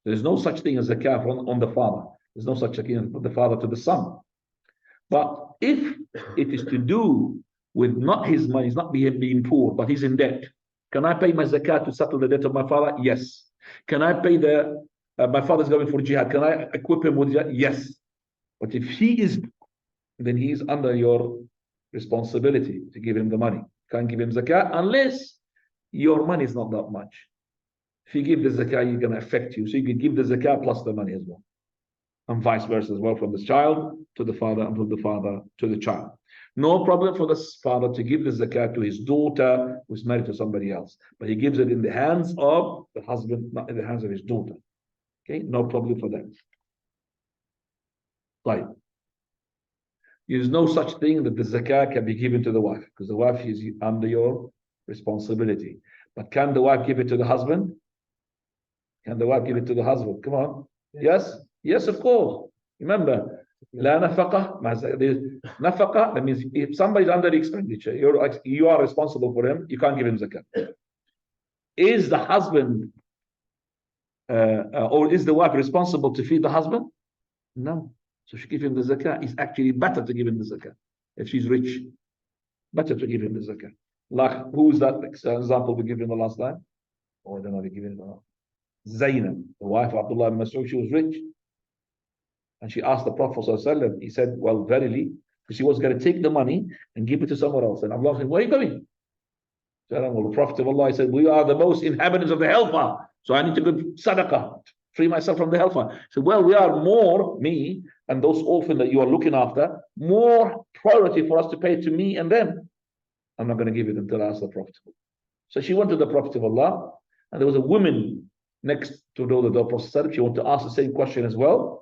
There is no such thing as zakah on the father. There's no such thing as the father to the son. But if it is to do with not his money, it's not being poor, but he's in debt. Can I pay my zakah to settle the debt of my father? Yes. Can I pay my father's going for jihad? Can I equip him with jihad? Yes. But if he is, then he is under your responsibility to give him the money. Can't give him zakah unless your money is not that much. If you give the zakah, you're going to affect you. So you can give the zakah plus the money as well. And vice versa as well, from the child to the father, and from the father to the child. No problem for the father to give the zakat to his daughter who's married to somebody else, but he gives it in the hands of the husband, not in the hands of his daughter. Okay, no problem for that. Right. There's no such thing that the zakat can be given to the wife, because the wife is under your responsibility. But can the wife give it to the husband? Can the wife give it to the husband? Come on. Yes? Yes, of course. Remember, la nafaqah, nafaqah, that means if somebody's under the expenditure, you are responsible for him, you can't give him zakat. Is the husband or is the wife responsible to feed the husband? No. So she give him the zakat. It's actually better to give him the zakat if she's rich. Better to give him the zakat. Like, who is that example we gave him the last time? Oh, I don't know if we give him or not. Zainab, the wife of Abdullah ibn Mas'ud, she was rich. And she asked the Prophet ﷺ, he said, well, verily, because she was going to take the money and give it to someone else. And Allah said, where are you going? So, well, the Prophet of Allah said, we are the most inhabitants of the hellfire. So I need to give sadaqah, free myself from the hellfire. He said, well, we are more, me and those orphans that you are looking after, more priority for us to pay to me and them. I'm not going to give it until I ask the Prophet. So she went to the Prophet of Allah, and there was a woman next to the Prophet. She wanted to ask the same question as well.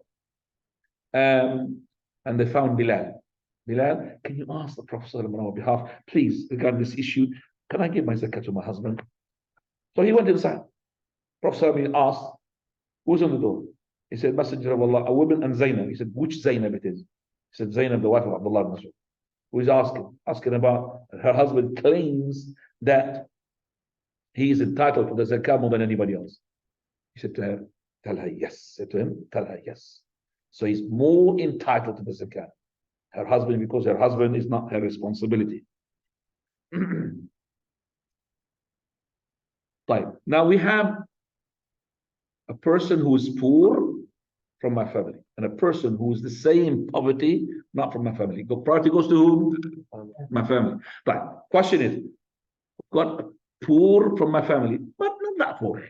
And they found Bilal. Bilal, can you ask the Prophet on our behalf, please, regarding this issue, can I give my zakat to my husband? So he went inside. Prophet asked, who's on the door? He said, Messenger of Allah, a woman and Zainab. He said, which Zainab it is? He said, Zainab, the wife of Abdullah ibn Mas'ud. Who is asking about her husband claims that he is entitled to the zakat more than anybody else. He said to her, tell her yes. Said to him, tell her yes. So he's more entitled to the zakat. Her husband, because her husband is not her responsibility. Now we have a person who is poor from my family, and a person who is the same poverty, not from my family. Priority goes to whom? My family. Right. Question is, got poor from my family, but not that poor.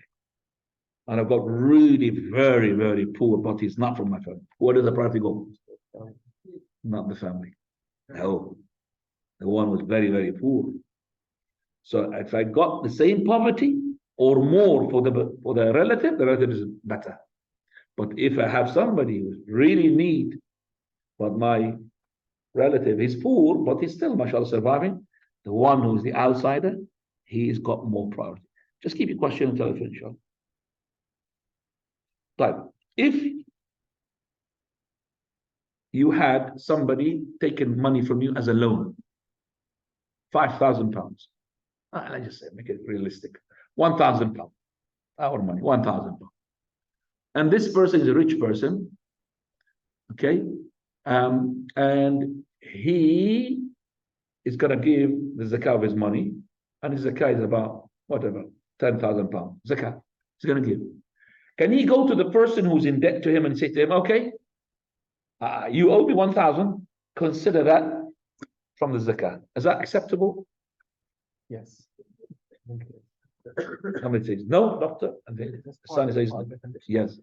And I've got really very, very poor, but he's not from my family. Where does the priority go? Not the family. No. The one was very, very poor. So if I got the same poverty or more for the relative is better. But if I have somebody who really need, but my relative is poor, but he's still, mashallah, surviving, the one who's the outsider, he's got more priority. Just keep your question until I finish. But if you had somebody taking money from you as a loan, £5,000. Let's just say, make it realistic. £1,000. Our money, £1,000. And this person is a rich person, okay? And he is going to give the zakah of his money, and his zakah is about whatever, £10,000 zakah. He's going to give. Can he go to the person who's in debt to him and say to him, okay, you owe me 1,000, consider that from the zakah? Is that acceptable? Yes. Somebody says, no, doctor. And the son says, yes.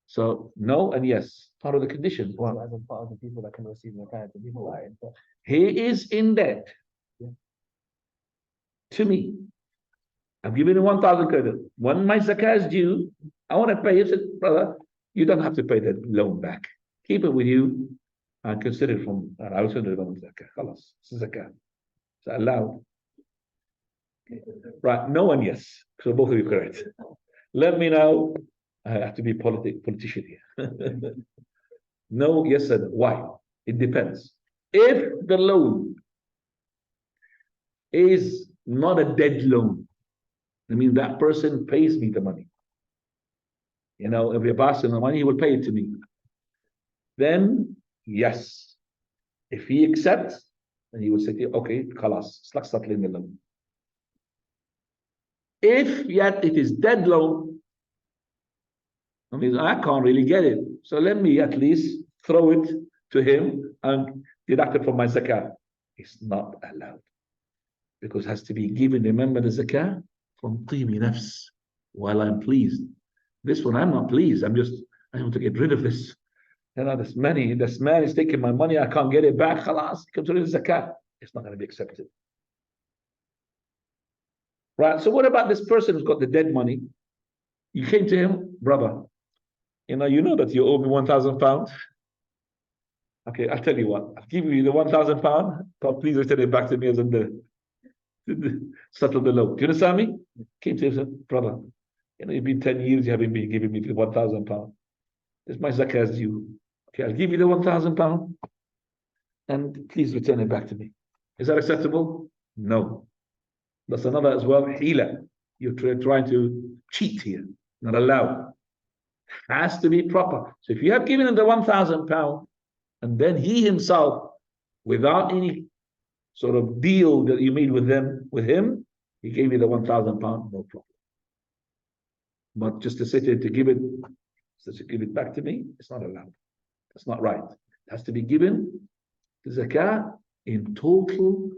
So, no and yes, part of the condition. Well, as a part of the people that can receive the kind of people that are in debt. He is in debt to me. I'm giving him 1,000 credit. When my zakah is due, I want to pay. He said, brother, you don't have to pay the loan back. Keep it with you and consider it from, I will send it on zakah. Khalas, it's zakah. It's allowed. Right, no and yes. So both of you correct. Let me know. I have to be politician here. No, yes, and why? It depends. If the loan is not a dead loan, I mean, that person pays me the money. You know, if we pass him the money, he will pay it to me. Then, yes. If he accepts, then he will say, okay, khalas, it's like settling the loan. If yet it is dead loan, I mean, I can't really get it. So let me at least throw it to him and deduct it from my zakah. It's not allowed. Because it has to be given, remember the zakah? From tibi nafs, while I'm pleased. This one, I'm not pleased. I want to get rid of this. You know, this man is taking my money. I can't get it back. Khalas, it comes to the zakah. It's not going to be accepted. Right, so what about this person who's got the dead money? You came to him, brother, you know that you owe me £1,000. Okay, I'll tell you what, I'll give you the £1,000, but please return it back to me as in the settle the loan. Do you understand me? Came to him and said, brother, it's been 10 years you haven't been giving me the £1,000. This is my zakah is due. Okay, I'll give you the £1,000 and please return it back to me. Is that acceptable? No. That's another as well, hila. You're trying to cheat here, not allowed. Has to be proper. So if you have given him the £1,000 and then he himself, without any sort of deal that you made with him, he gave you the £1,000, no problem. But just to sit here to give it back to me, it's not allowed. That's not right. It has to be given the zakah in total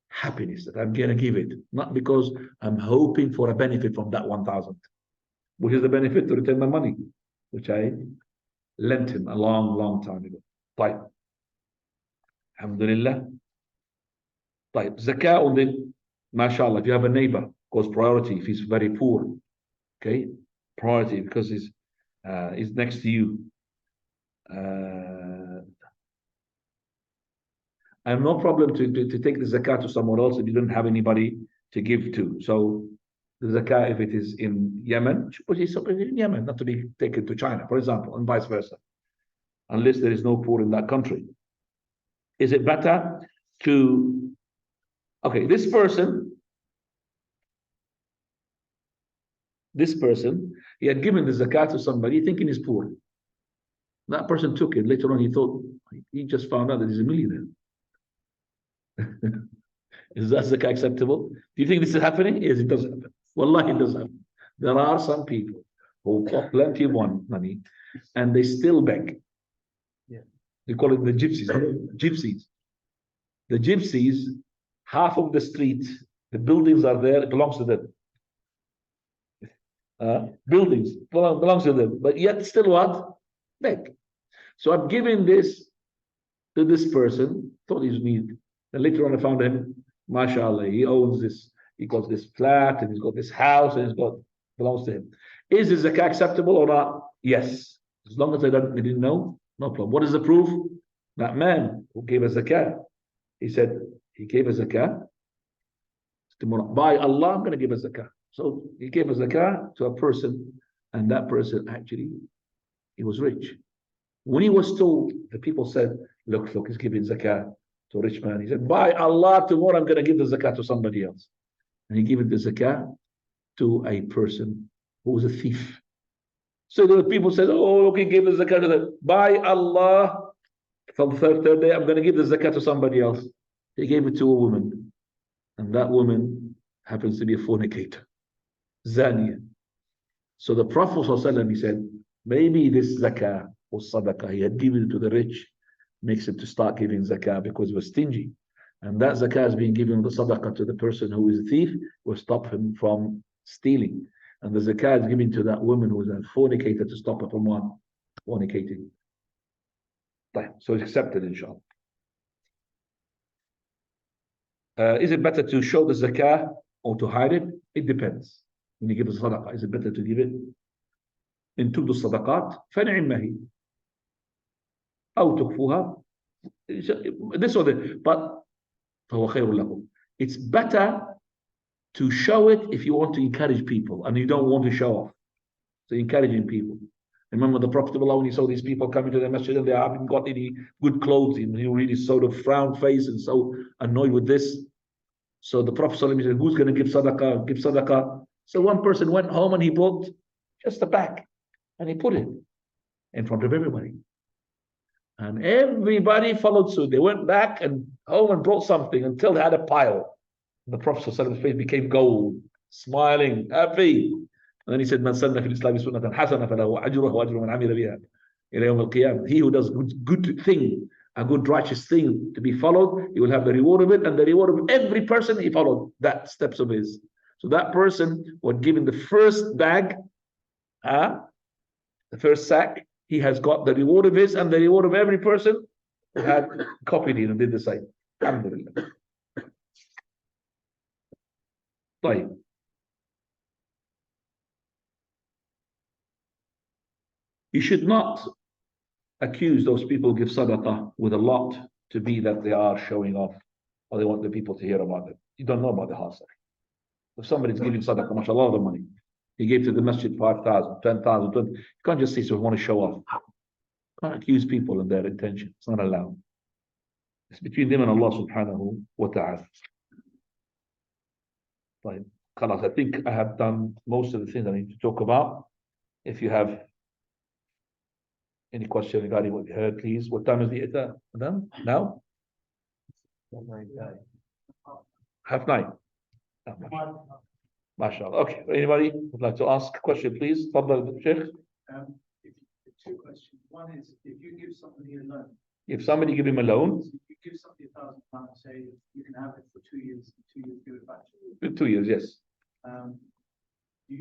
happiness that I'm going to give it, not because I'm hoping for a benefit from that 1,000. Which is the benefit? To return my money, which I lent him a long time ago. Right. Alhamdulillah. Right. Zakah on the, mashallah, if you have a neighbor, goes priority if he's very poor. Okay? Priority because he's next to you. And no problem to take the zakah to someone else if you don't have anybody to give to. So the zakah, if it is in Yemen, should be something in Yemen, not to be taken to China, for example, and vice versa, unless there is no poor in that country. Is it better to, okay, this person, he had given the zakah to somebody thinking he's poor. That person took it. Later on, he just found out that he's a millionaire. Is that zakah acceptable? Do you think this is happening? Yes, it does happen. Wallahi, it does happen. There are some people who got plenty of money and they still beg. Yeah. They call it the gypsies. The gypsies, half of the street, the buildings are there, it belongs to them. Buildings belongs to them, but yet still what? Beg. So I'm giving this to this person, thought he's need. And later on I found him, mashallah, he owns this, he got this flat and he's got this house and belongs to him. Is the zakah acceptable or not? Yes. As long as they didn't know, no problem. What is the proof? That man who gave a zakah, he said he gave a zakah. By Allah, I'm going to give a zakah. So he gave a zakah to a person And that person actually, he was rich. When he was told, the people said, look, he's giving zakah to a rich man. He said, by Allah, tomorrow I'm going to give the zakah to somebody else. And he gave the zakah to a person who was a thief. So the people said, oh, look, he gave the zakah to them. By Allah, from the third day, I'm going to give the zakah to somebody else. He gave it to a woman. And that woman happens to be a fornicator. Zaniya. So the Prophet ﷺ, he said, maybe this zakah or sadaqah he had given it to the rich makes him to start giving zakah because he was stingy. And that zakah is being given the sadaqah to the person who is a thief will stop him from stealing. And the zakah is given to that woman who is a fornicator to stop her from what? Fornicating. So it's accepted, inshallah. Is it better to show the zakah or to hide it? It depends. When you give the sadaqah, is it better to give it? إن تبدوا الصدقات فنعم هي أو تخفوها. This or that, but فهو خير لكم. It's better to show it if you want to encourage people and you don't want to show off. So encouraging people. Remember the Prophet when he saw these people coming to the masjid and they haven't got any good clothes and he really sort of frowned face and so annoyed with this. So the Prophet said, who's going to give sadaqah? Give sadaqah. So one person went home and he bought just a bag and he put it in front of everybody. And everybody followed suit. They went back and home and brought something until they had a pile. And the Prophet's face became gold, smiling, happy. And then he said, Man sanna fil Islami sunnatan hasana falahu ajruha wa ajru man amila biha ila yawm al-qiyamah. He who does good thing, a good righteous thing to be followed, he will have the reward of it and the reward of every person he followed that steps of his. So that person was given the first bag, the first sack, he has got the reward of his and the reward of every person who had copied it and did the same. Alhamdulillah. طيب. You should not accuse those people who give sadaqah with a lot to be that they are showing off or they want the people to hear about it. You don't know about the heart. If somebody's giving sadaqah, mashallah, the money, he gave to the masjid 5,000, 10,000, 20. You can't just say, so I want to show off. You can't accuse people in their intention. It's not allowed. It's between them and Allah subhanahu wa ta'ala. Fine. I think I have done most of the things I need to talk about. If you have any question regarding what you heard, please. What time is the Ita? Now? 9:30. MashaAllah. Okay. Anybody would like to ask a question, please? Fadal, Sheikh. Two questions. One is, if you give somebody a loan. If somebody give him a loan. If you give somebody £1,000, say you can have it for 2 years, 2 years give it back to you. 2 years, yes. Do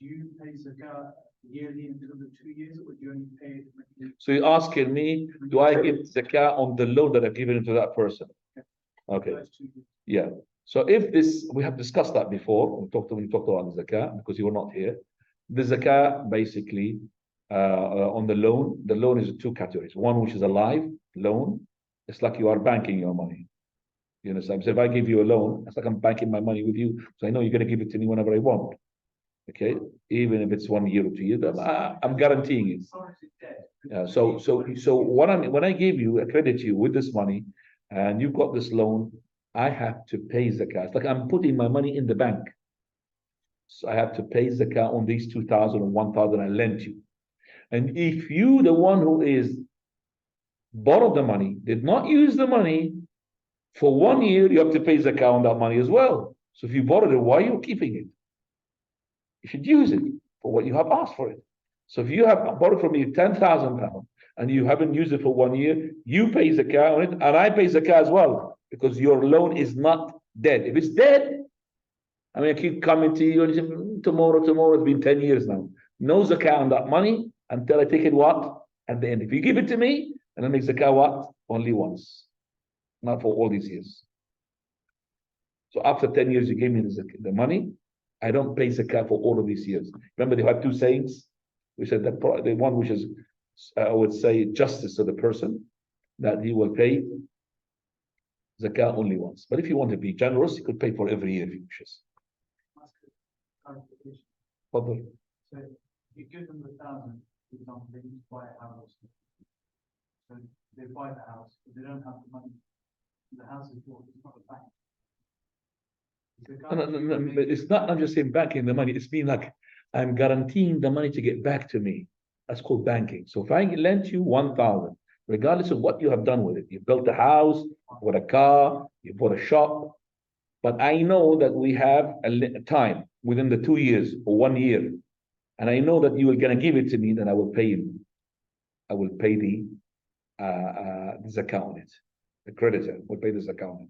you pay zakah yearly until the 2 years, or do you only pay it? So you're asking me, do I give zakah on the loan that I've given to that person? Okay. Yeah. So if this, we have discussed that before. We talked about the zakah because you were not here. The zakah basically on the loan is 2 categories. One which is a live loan. It's like you are banking your money. You understand? So if I give you a loan, it's like I'm banking my money with you. So I know you're going to give it to me whenever I want. Okay, even if it's 1 year or 2 years, I'm guaranteeing it. So when I give you, I credit you with this money, and you've got this loan, I have to pay zakah. It's like I'm putting my money in the bank. So I have to pay zakah on these 2,000 or 1,000 I lent you. And if you, the one who is borrowed the money, did not use the money for 1 year, you have to pay zakah on that money as well. So if you borrowed it, why are you keeping it? You should use it for what you have asked for it. So if you have borrowed from me £10,000 and you haven't used it for 1 year, you pay zakah on it, and I pay zakah as well, because your loan is not dead. If it's dead, I mean, I keep coming to you and you say, tomorrow, it's been 10 years now. No zakah on that money until I take it what? At the end. If you give it to me, and I make zakah what? Only once. Not for all these years. So after 10 years, you gave me the money, I don't pay zakah for all of these years. Remember, they have 2 sayings. We said that the one which is, I would say, justice to the person, that he will pay zakah only once. But if you want to be generous, you could pay for every year if you wishes. So you give them 1,000, for example, they need to buy a house. So they buy the house, but they don't have the money. The house is bought, it's not a bank. But it's not just in banking the money, it's been like I'm guaranteeing the money to get back to me. That's called banking. So if I lent you 1,000, regardless of what you have done with it, you built a house, you bought a car, you bought a shop, but I know that we have a time within the 2 years or 1 year, and I know that you are going to give it to me, then I will pay you. I will pay the Zakaah on it. The creditor will pay the Zakaah on it.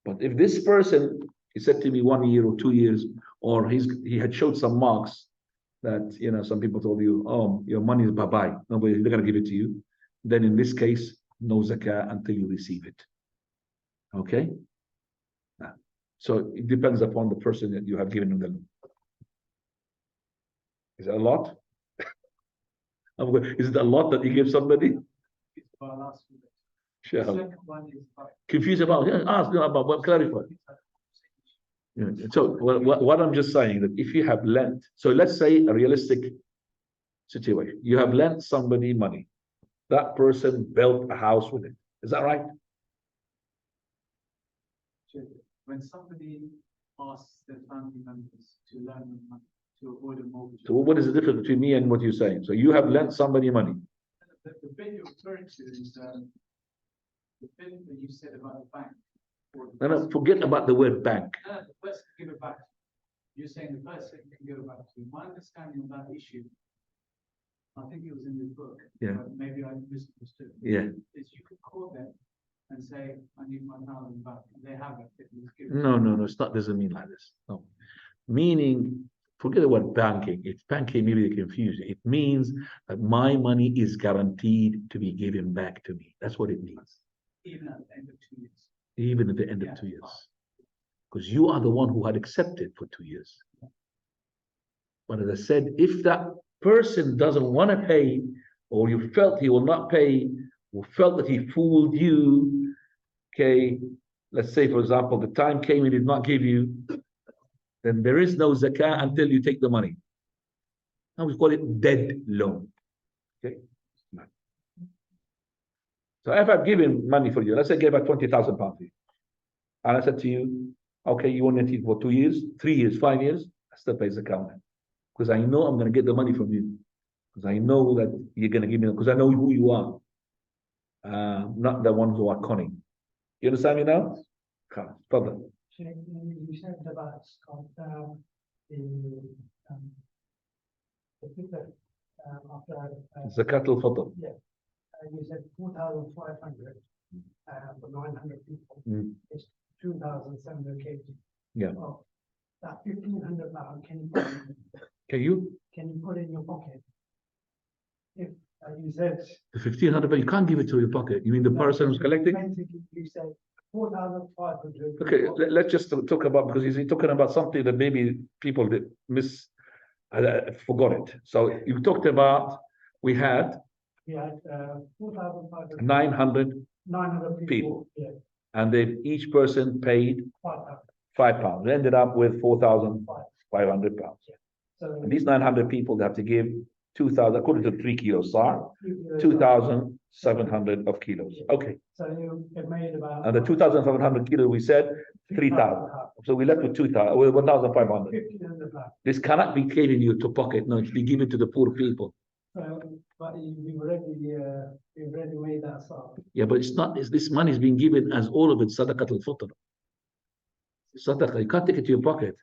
But if this person, he said to me 1 year or 2 years, or he had showed some marks that, you know, some people told you, oh, your money is bye-bye, nobody's going to give it to you, then in this case, no Zakah until you receive it. Okay? So it depends upon the person that you have given them the loan. Is it a lot? Is it a lot that you give somebody? It's our last week. Sure. The second one is like, Confused about? Yeah, ask about what, clarify. Yeah. So what I'm just saying that if you have lent, so let's say a realistic situation, you have lent somebody money, that person built a house with it. Is that right? when somebody asks their family members to lend them money to avoid a mortgage. So what is the difference between me and what you're saying? So you have lent somebody money. The bit you're referring to is the bit that you said about the bank. No, forget about the word bank. No, the person can give it back. You're saying the person can give it back to you. My understanding of that issue, I think it was in this book. Yeah. But maybe I misunderstood. Yeah. Is you could call them and say, I need my $1,000 back. They have it. No, it's not, doesn't mean like this. No. Meaning, forget the word banking. It's banking, maybe they confuse it. It means that my money is guaranteed to be given back to me. That's what it means. Even at the end of 2 years. Even at the end of 2 years. Because you are the one who had accepted for 2 years. But as I said, if that person doesn't want to pay, or you felt he will not pay, or felt that he fooled you, okay, let's say, for example, the time came he did not give you, then there is no zakah until you take the money. Now we call it dead loan. Okay. So if I've given money for you, let's say I gave out £20,000 for you, and I said to you, okay, you want it for 2 years, 3 years, 5 years, I still pay zakah, because I know I'm going to get the money from you, because I know that you're going to give me, because I know who you are, not the ones who are conning. You understand me now? Further. You said about the figure after Zakat al-Fitr. yeah, you said 4,500 for 900 people. It's 2,700 kg. Yeah. Well, that 1,500 pound can you put in your pocket? If you said The 1,500, but you can't give it to your pocket. You mean the person who's collecting? basically you said 4,500. Okay, let's just talk about, because he's talking about something that maybe people that forgot it. So you talked about, we had We had 4,500. 900 people. Yeah, and then each person paid 5,000. £5. We ended up with £4,500. So And these 900 people, they have to give 2,000, according to 3 kilos, 2,700 of kilos. Okay. So you it made about. And the 2,700 kilos, we said 3,000. So we left with 2,000, with 1,500. 1,500 pounds. This cannot be given you to pocket. No, it's be given to the poor people. But you've already made that sum. Yeah, but it's not. This money is being given as all of it sadaqat al-fitr. Sadaqah, you can't take it to your pocket.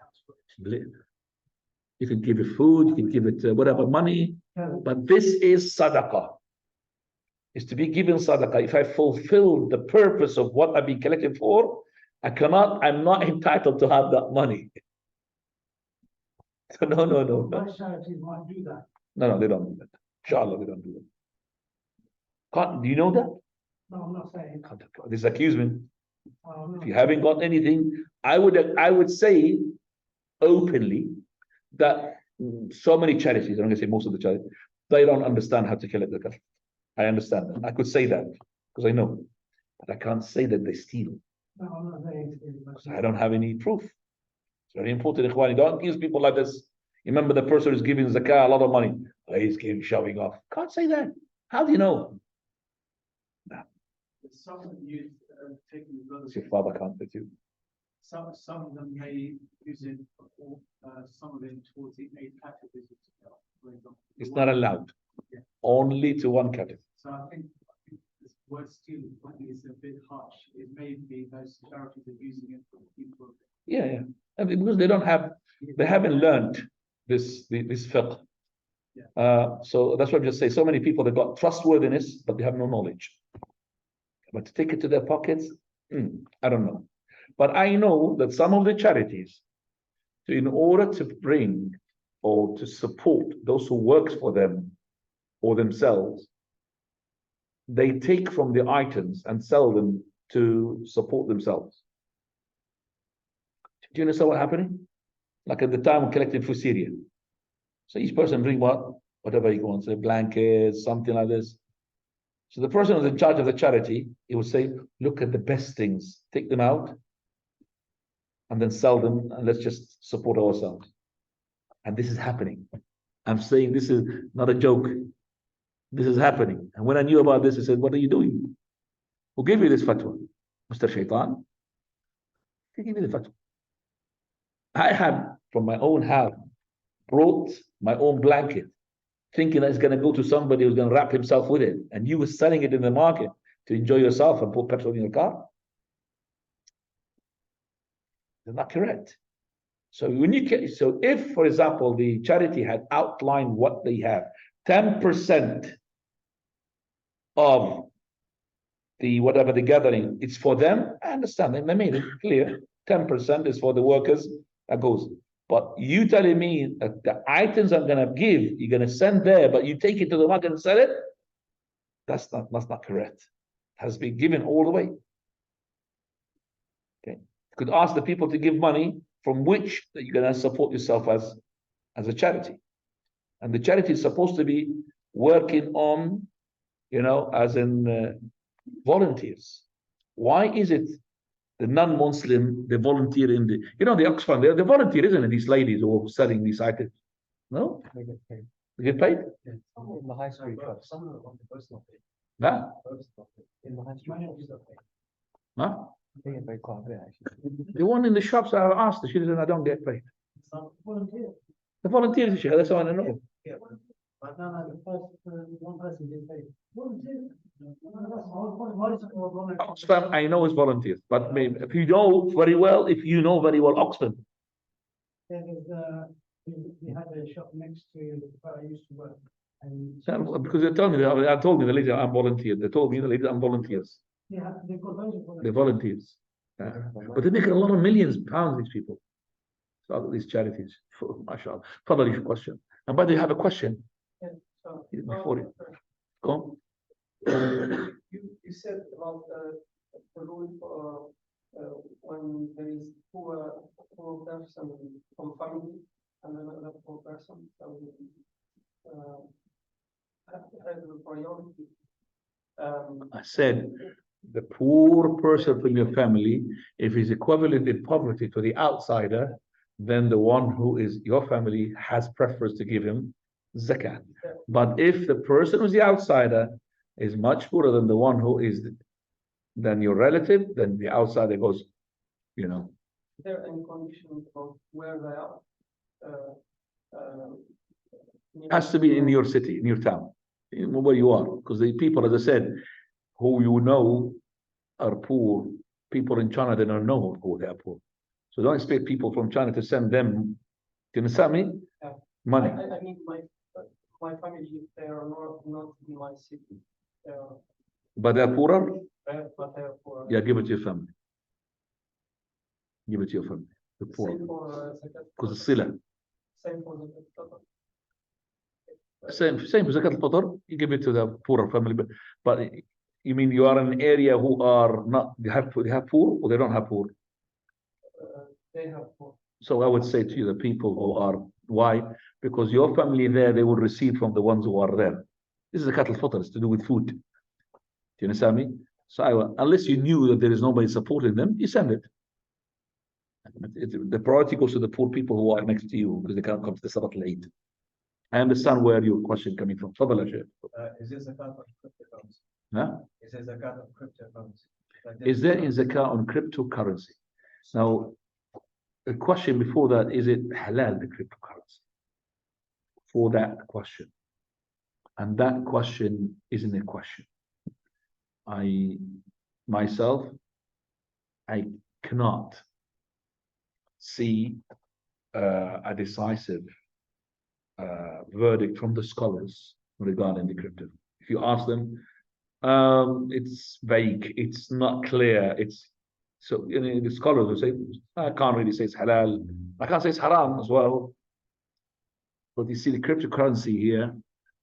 You can give it food, you can give it whatever money, but this is sadaqah. It's to be given sadaqah. If I fulfill the purpose of what I've been collecting for, I'm not entitled to have that money. So no. Most charities might do that. No, they don't do that. Inshallah, they don't do that. Do you know that? No, I'm not saying. This accusement. No. If you haven't got anything, I would say openly that so many charities, I'm going to say most of the charities, they don't understand how to collect the zakat. I understand that. I could say that because I know, but I can't say that they steal. No, I'm not saying. I don't have any proof. It's very important, Ikhwani. Don't accuse people like this. Remember the person who's giving zakah a lot of money. Oh, he's showing off. Can't say that. How do you know? Some of you taking the brothers. Your father can't with you. Some of them may use it for some of it towards the 8 categories. For example. It's not allowed. Yeah. Only to one category. So I think this word steal is a bit harsh. It may be those charities are using it for people. Yeah, yeah. I mean, because they haven't learned this fiqh. Yeah. So that's what I'm just saying. So many people, they've got trustworthiness, but they have no knowledge. But to take it to their pockets, I don't know. But I know that some of the charities, in order to bring or to support those who work for them or themselves, they take from the items and sell them to support themselves. Do you understand what's happening? Like at the time of collecting for Syria. So each person bring whatever he wants, a blanket, something like this. So the person who's in charge of the charity, he would say, look at the best things, take them out, and then sell them, and let's just support ourselves. And this is happening. I'm saying this is not a joke. This is happening. And when I knew about this, I said, what are you doing? Who gave you this fatwa? Mr. Shaitan? Who gave you the fatwa? I have, from my own house, brought my own blanket, thinking that it's going to go to somebody who's going to wrap himself with it. And you were selling it in the market to enjoy yourself and put petrol in your car. That's not correct. So if, for example, the charity had outlined what they have, 10% of the whatever the gathering, it's for them. I understand. They made it clear. 10% is for the workers. That goes. But you telling me that the items I'm going to give, you're going to send there, but you take it to the market and sell it? That's not correct. It has been given all the way. Okay. You could ask the people to give money from which that you're going to support yourself as a charity. And the charity is supposed to be working on, as in volunteers. Why is it the non-Muslim, they volunteer in the Oxfam, they volunteer, isn't it? These ladies who are selling these items. No? They get paid. They get paid? Yeah. In the high street club. Some of them on the personal pay. Huh? In the high street club. Huh? They get paid quite a bit, actually. The one in the shops, I asked her, she said, I don't get paid. Volunteer. The volunteers, that's all I know. Yeah. But no, the first one person did pay. Volunteer. Oxfam, I know is volunteers, but maybe if you know very well Oxfam. There is, we had a shop next to where I used to work. And Because they told me the lady I'm volunteer. They told me the lady I'm volunteers. yeah, they've got loads of They're volunteers. But they make a lot of millions of pounds, these people. So these charities. MashaAllah. Follow your question. And by the way, you have a question so, before you go. You said about the rule for when there is poor person from family and another poor person, so have the priority. I said the poor person from your family, if he's equivalent in poverty to the outsider, then the one who is your family has preference to give him zakat. But if the person who's the outsider is much poorer than the one who is than your relative, then the outsider goes, Is there any condition of where they are? has to be in your city, in your town, where you are. Because the people, as I said, who you know are poor, people in China, they don't know who they are poor. So don't expect people from China to send them, do you understand me? Yeah. Money. I mean, my family, they are not in my city. But they're poorer? But they are poor. Yeah, give it to your family. Give it to your family. The poor. Same for Because it's sila. Same for the Same for Zakat al-Fitr, you give it to the poorer family. But you mean you are in an area who are not, they have poor or they don't have poor? They have poor. So I would say to you, the people who are, why? Because your family there, they will receive from the ones who are there. This is Zakat al-Fitr, it's to do with food. Do you understand me? So unless you knew that there is nobody supporting them, you send it. The priority goes to the poor people who are next to you because they can't come to the Salat al-Eid. I understand where your question coming from. Fadal, Sheikh. Is there zakat on cryptocurrency? Huh? Is there zakat on cryptocurrency? Is there in zakah on cryptocurrency? Now, the question before that, is it halal, the cryptocurrency? For that question. And that question isn't a question. Myself, I cannot see a decisive verdict from the scholars regarding the crypto. If you ask them, it's vague, it's not clear, so the scholars will say, I can't really say it's halal, I can't say it's haram as well. But you see the cryptocurrency here,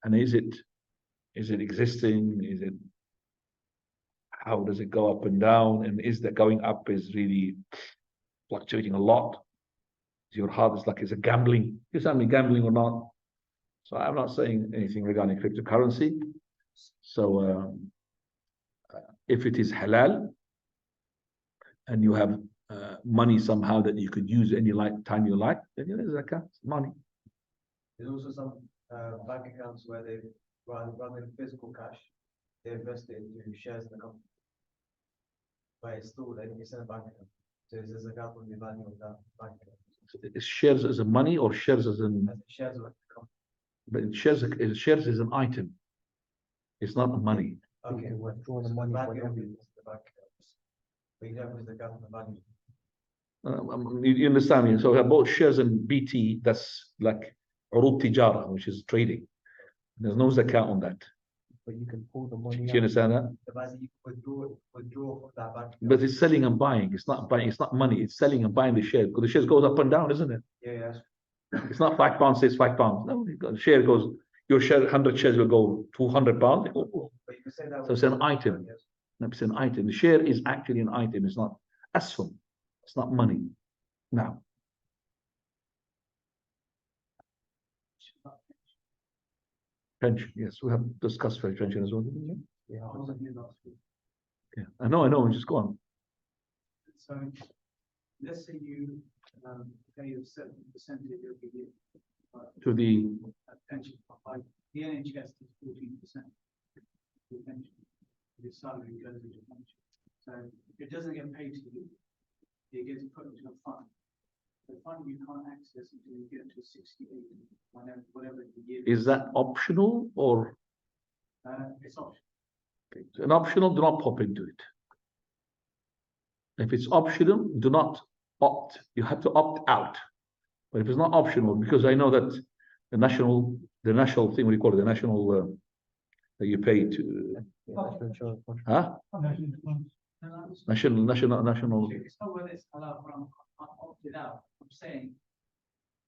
and is it existing? How does it go up and down? And is that going up is really fluctuating a lot? Your heart is like, is it gambling? Is that gambling or not? So I'm not saying anything regarding cryptocurrency. So if it is halal and you have money somehow that you could use any time you like, then it is zakat, money. There's also some bank accounts where they rather than physical cash, they invest it into shares in the company. But it's still like it's in a bank account. So is there zakat on the value of that bank account? Is shares as a money or shares as in? As shares of the company. But shares is an item. It's not money. Okay, withdraw the money whenever you use the bank accounts. But you have the zakat on the value. You understand me? So I bought shares in BT, that's like urud tijara, which is trading. There's no zakat on that. But you can pull the money. Do you understand that? The value you withdraw from that bank. But it's selling and buying. It's not buying. It's not money. It's selling and buying the shares because the shares goes up and down, isn't it? Yeah. It's not £5 says £5. No, the share goes. Your share, 100 shares will go £200. But you can say that. So it's an item. No, it's an item. The share is actually an item. It's not asfum. It's not money. Now. Pension. Yes, we have discussed pension as well. Yeah. I wasn't here last week. Yeah. I know. Just go on. So let's say you pay a certain percentage every year. To the Pension. Like the NHS is 14% the pension. Your salary goes into pension. So it doesn't get paid to you. It gets put into a fund. The fund you can't access until you get to 68, whatever the year. Is that optional or? It's optional. Okay. An optional, do not pop into it. If it's optional, do not opt. You have to opt out. But if it's not optional, because I know that the national thing, what do you call it? The national that you pay to. Huh? National. It's not whether it's allowed, but I'm opted out. I'm saying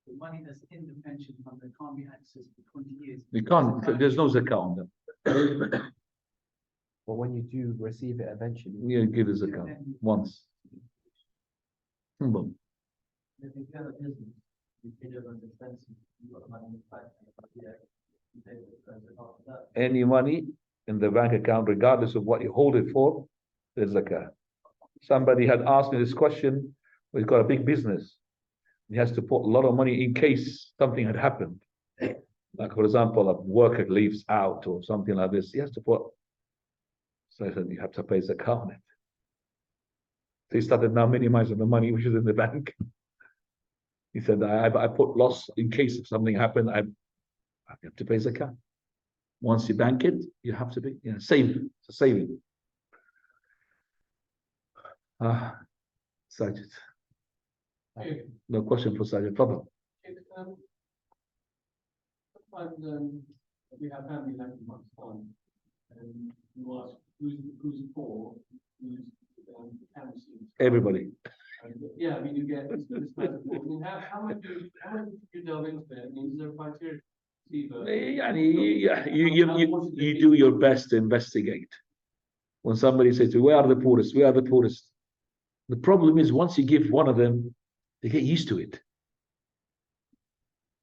the money that's in the pension fund that can't be accessed for 20 years. You can't. There's no zakat on them. But when you do receive it eventually, You give the zakat once. Boom. Any money in the bank account, regardless of what you hold it for, there's zakat. Somebody had asked me this question. He's got a big business. He has to put a lot of money in case something had happened. Like, for example, a worker leaves out or something like this. He has to put. So I said, you have to pay zakat on it. So he started now minimizing the money which is in the bank. He said, I put loss in case if something happened, I have to pay zakat. Once you bank it, you have to save. It's a saving. Sajid. No question for Sajid. Fadal. Sometimes we have family like months on, and you ask who's poor, who's cancer. Everybody. Yeah, I mean you get this kind of I mean, how much do you delve into it? I mean, is there a criteria? You do your best to investigate. When somebody says to you, where are the poorest? Where are the poorest? The problem is once you give one of them, they get used to it.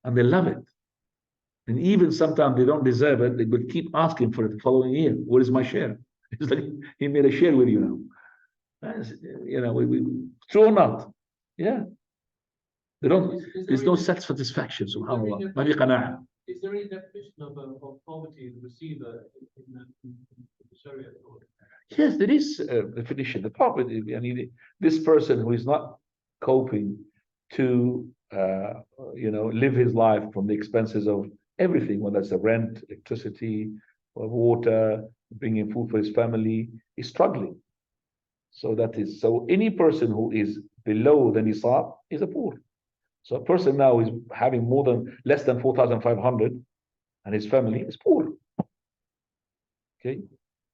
And they love it. And even sometimes they don't deserve it, they will keep asking for it the following year. Where is my share? It's like he made a share with you now. We true or not? Yeah. They don't, there's no satisfaction, subhanAllah. ما في قناعة. Is there any definition of poverty, the receiver, in the Sharia law? Yes, there is a definition. The poverty, I mean, this person who is not coping to, live his life from the expenses of everything, whether it's the rent, electricity, or water, bringing food for his family, is struggling. So any person who is below the nisab is a poor. So a person now is having less than 4,500 and his family is poor. Okay,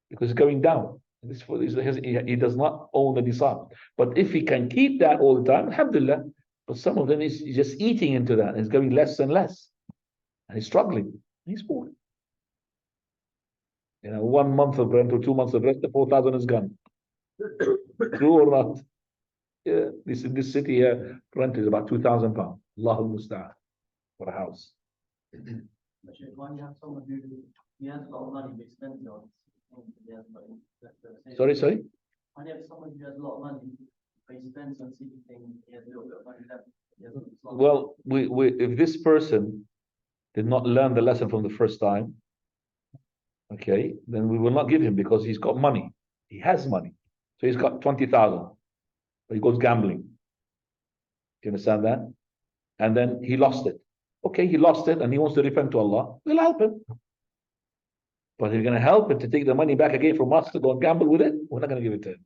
because it's going down. He does not own the nisab. But if he can keep that all the time, alhamdulillah. But some of them is just eating into that. It's going less and less. And he's struggling. He's poor. 1 month of rent or 2 months of rent, the 4,000 is gone. True or not? Yeah, in this city here, rent is about £2,000. Allahu Musta'an for a house. When you have someone who he has a lot of money but spends it on Sorry? When you have someone who has a lot of money but he spends on silly things, he has a little bit of money left. Well, if this person did not learn the lesson from the first time, okay, then we will not give him because he's got money. He has money. So he's got 20,000, but he goes gambling. Do you understand that? And then he lost it. Okay, he lost it and he wants to repent to Allah. We'll help him. But if you're going to help him to take the money back again from us to go and gamble with it, we're not going to give it to him.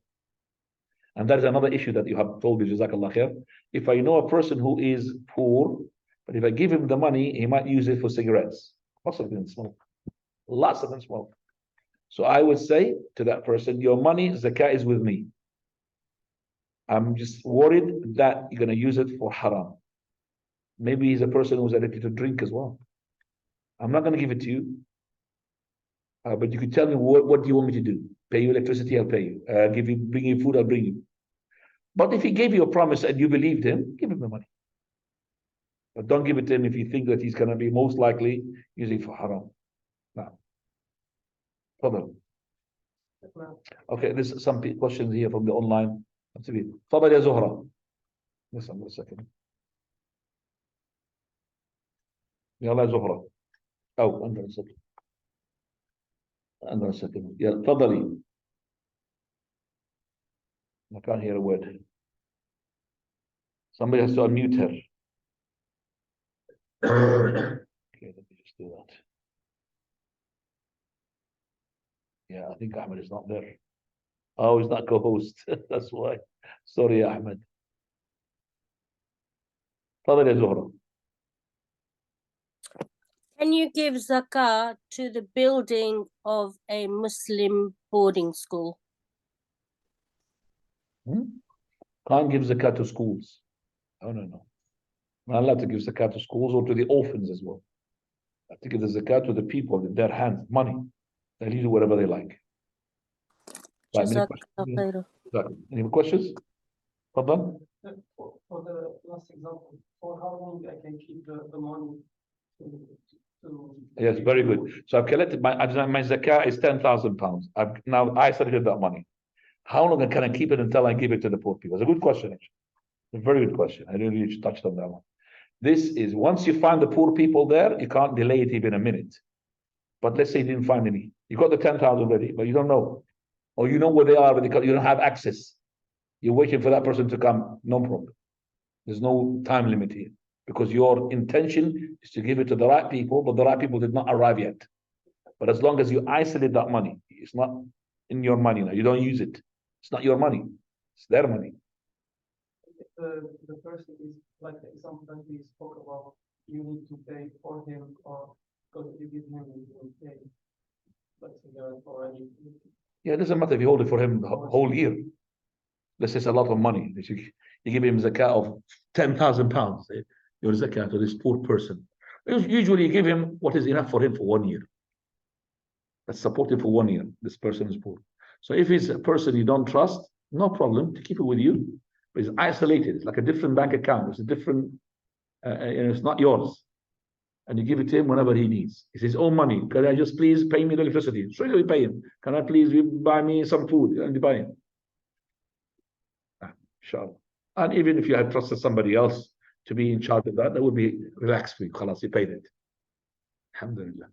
And that is another issue that you have told me, Jazakallah khair. If I know a person who is poor, but if I give him the money, he might use it for cigarettes. Lots of them smoke. Lots of them smoke. So I would say to that person, your money, zakah is with me. I'm just worried that you're going to use it for haram. Maybe he's a person who's addicted to drink as well. I'm not going to give it to you. But you could tell me what do you want me to do? Pay you electricity, I'll pay you. Bring you food, I'll bring you. But if he gave you a promise and you believed him, give him the money. But don't give it to him if you think that he's going to be most likely using for haram. No. Okay, there's some questions here from the online. Fadal ya Zuhra. Listen a second. يلا زهرة عندنا second. يلا تفضلي. I can't hear a word. Somebody has to unmute her. Okay, let me just do that. Yeah, I think Ahmed is not there. Oh, he's not co-host. That's why. Sorry, Ahmed. تفضل يا زهرة. Can you give zakah to the building of a Muslim boarding school? Can't give zakat to schools. No. Not allowed to give zakat to schools or to the orphans as well. I have to give the zakat to the people in their hands, money. They do whatever they like. Any more questions? Fadal? For the last example, for how long I can keep the money Yes, very good. So I've collected my zakah is £10,000. I've now isolated that money. How long can I keep it until I give it to the poor people? It's a good question, actually. A very good question. I really touched on that one. This is once you find the poor people there, you can't delay it even a minute. But let's say you didn't find any. You got the 10,000 ready, but you don't know. Or you know where they are, but you don't have access. You're waiting for that person to come, no problem. There's no time limit here. Because your intention is to give it to the right people, but the right people did not arrive yet. But as long as you isolate that money, it's not in your money now. You don't use it. It's not your money. It's their money. The person is like the example that we spoke about. You need to pay for him, or because you give him, you will pay. Let's say they're already. Yeah, it doesn't matter if you hold it for him the whole year. Let's say it's a lot of money. You give him zakah of £10,000. Your zakah to this poor person. Usually you give him what is enough for him for 1 year. That's supported for 1 year. This person is poor. So if he's a person you don't trust, no problem to keep it with you. But it's isolated. It's like a different bank account. It's a different, it's not yours. And you give it to him whenever he needs. It's his own money. Can I just please pay me the electricity? Straight away pay him. Can I please buy me some food? And buy him. Inshallah. And even if you had trusted somebody else to be in charge of that, that would be relaxed for you. خلاص, you paid it. Alhamdulillah.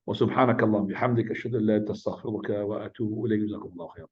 وسبحانك اللهم بحمدك أشهد أن لا إله إلا أنت أستغفرك وأتوب إليك. جزاكم الله خيرا.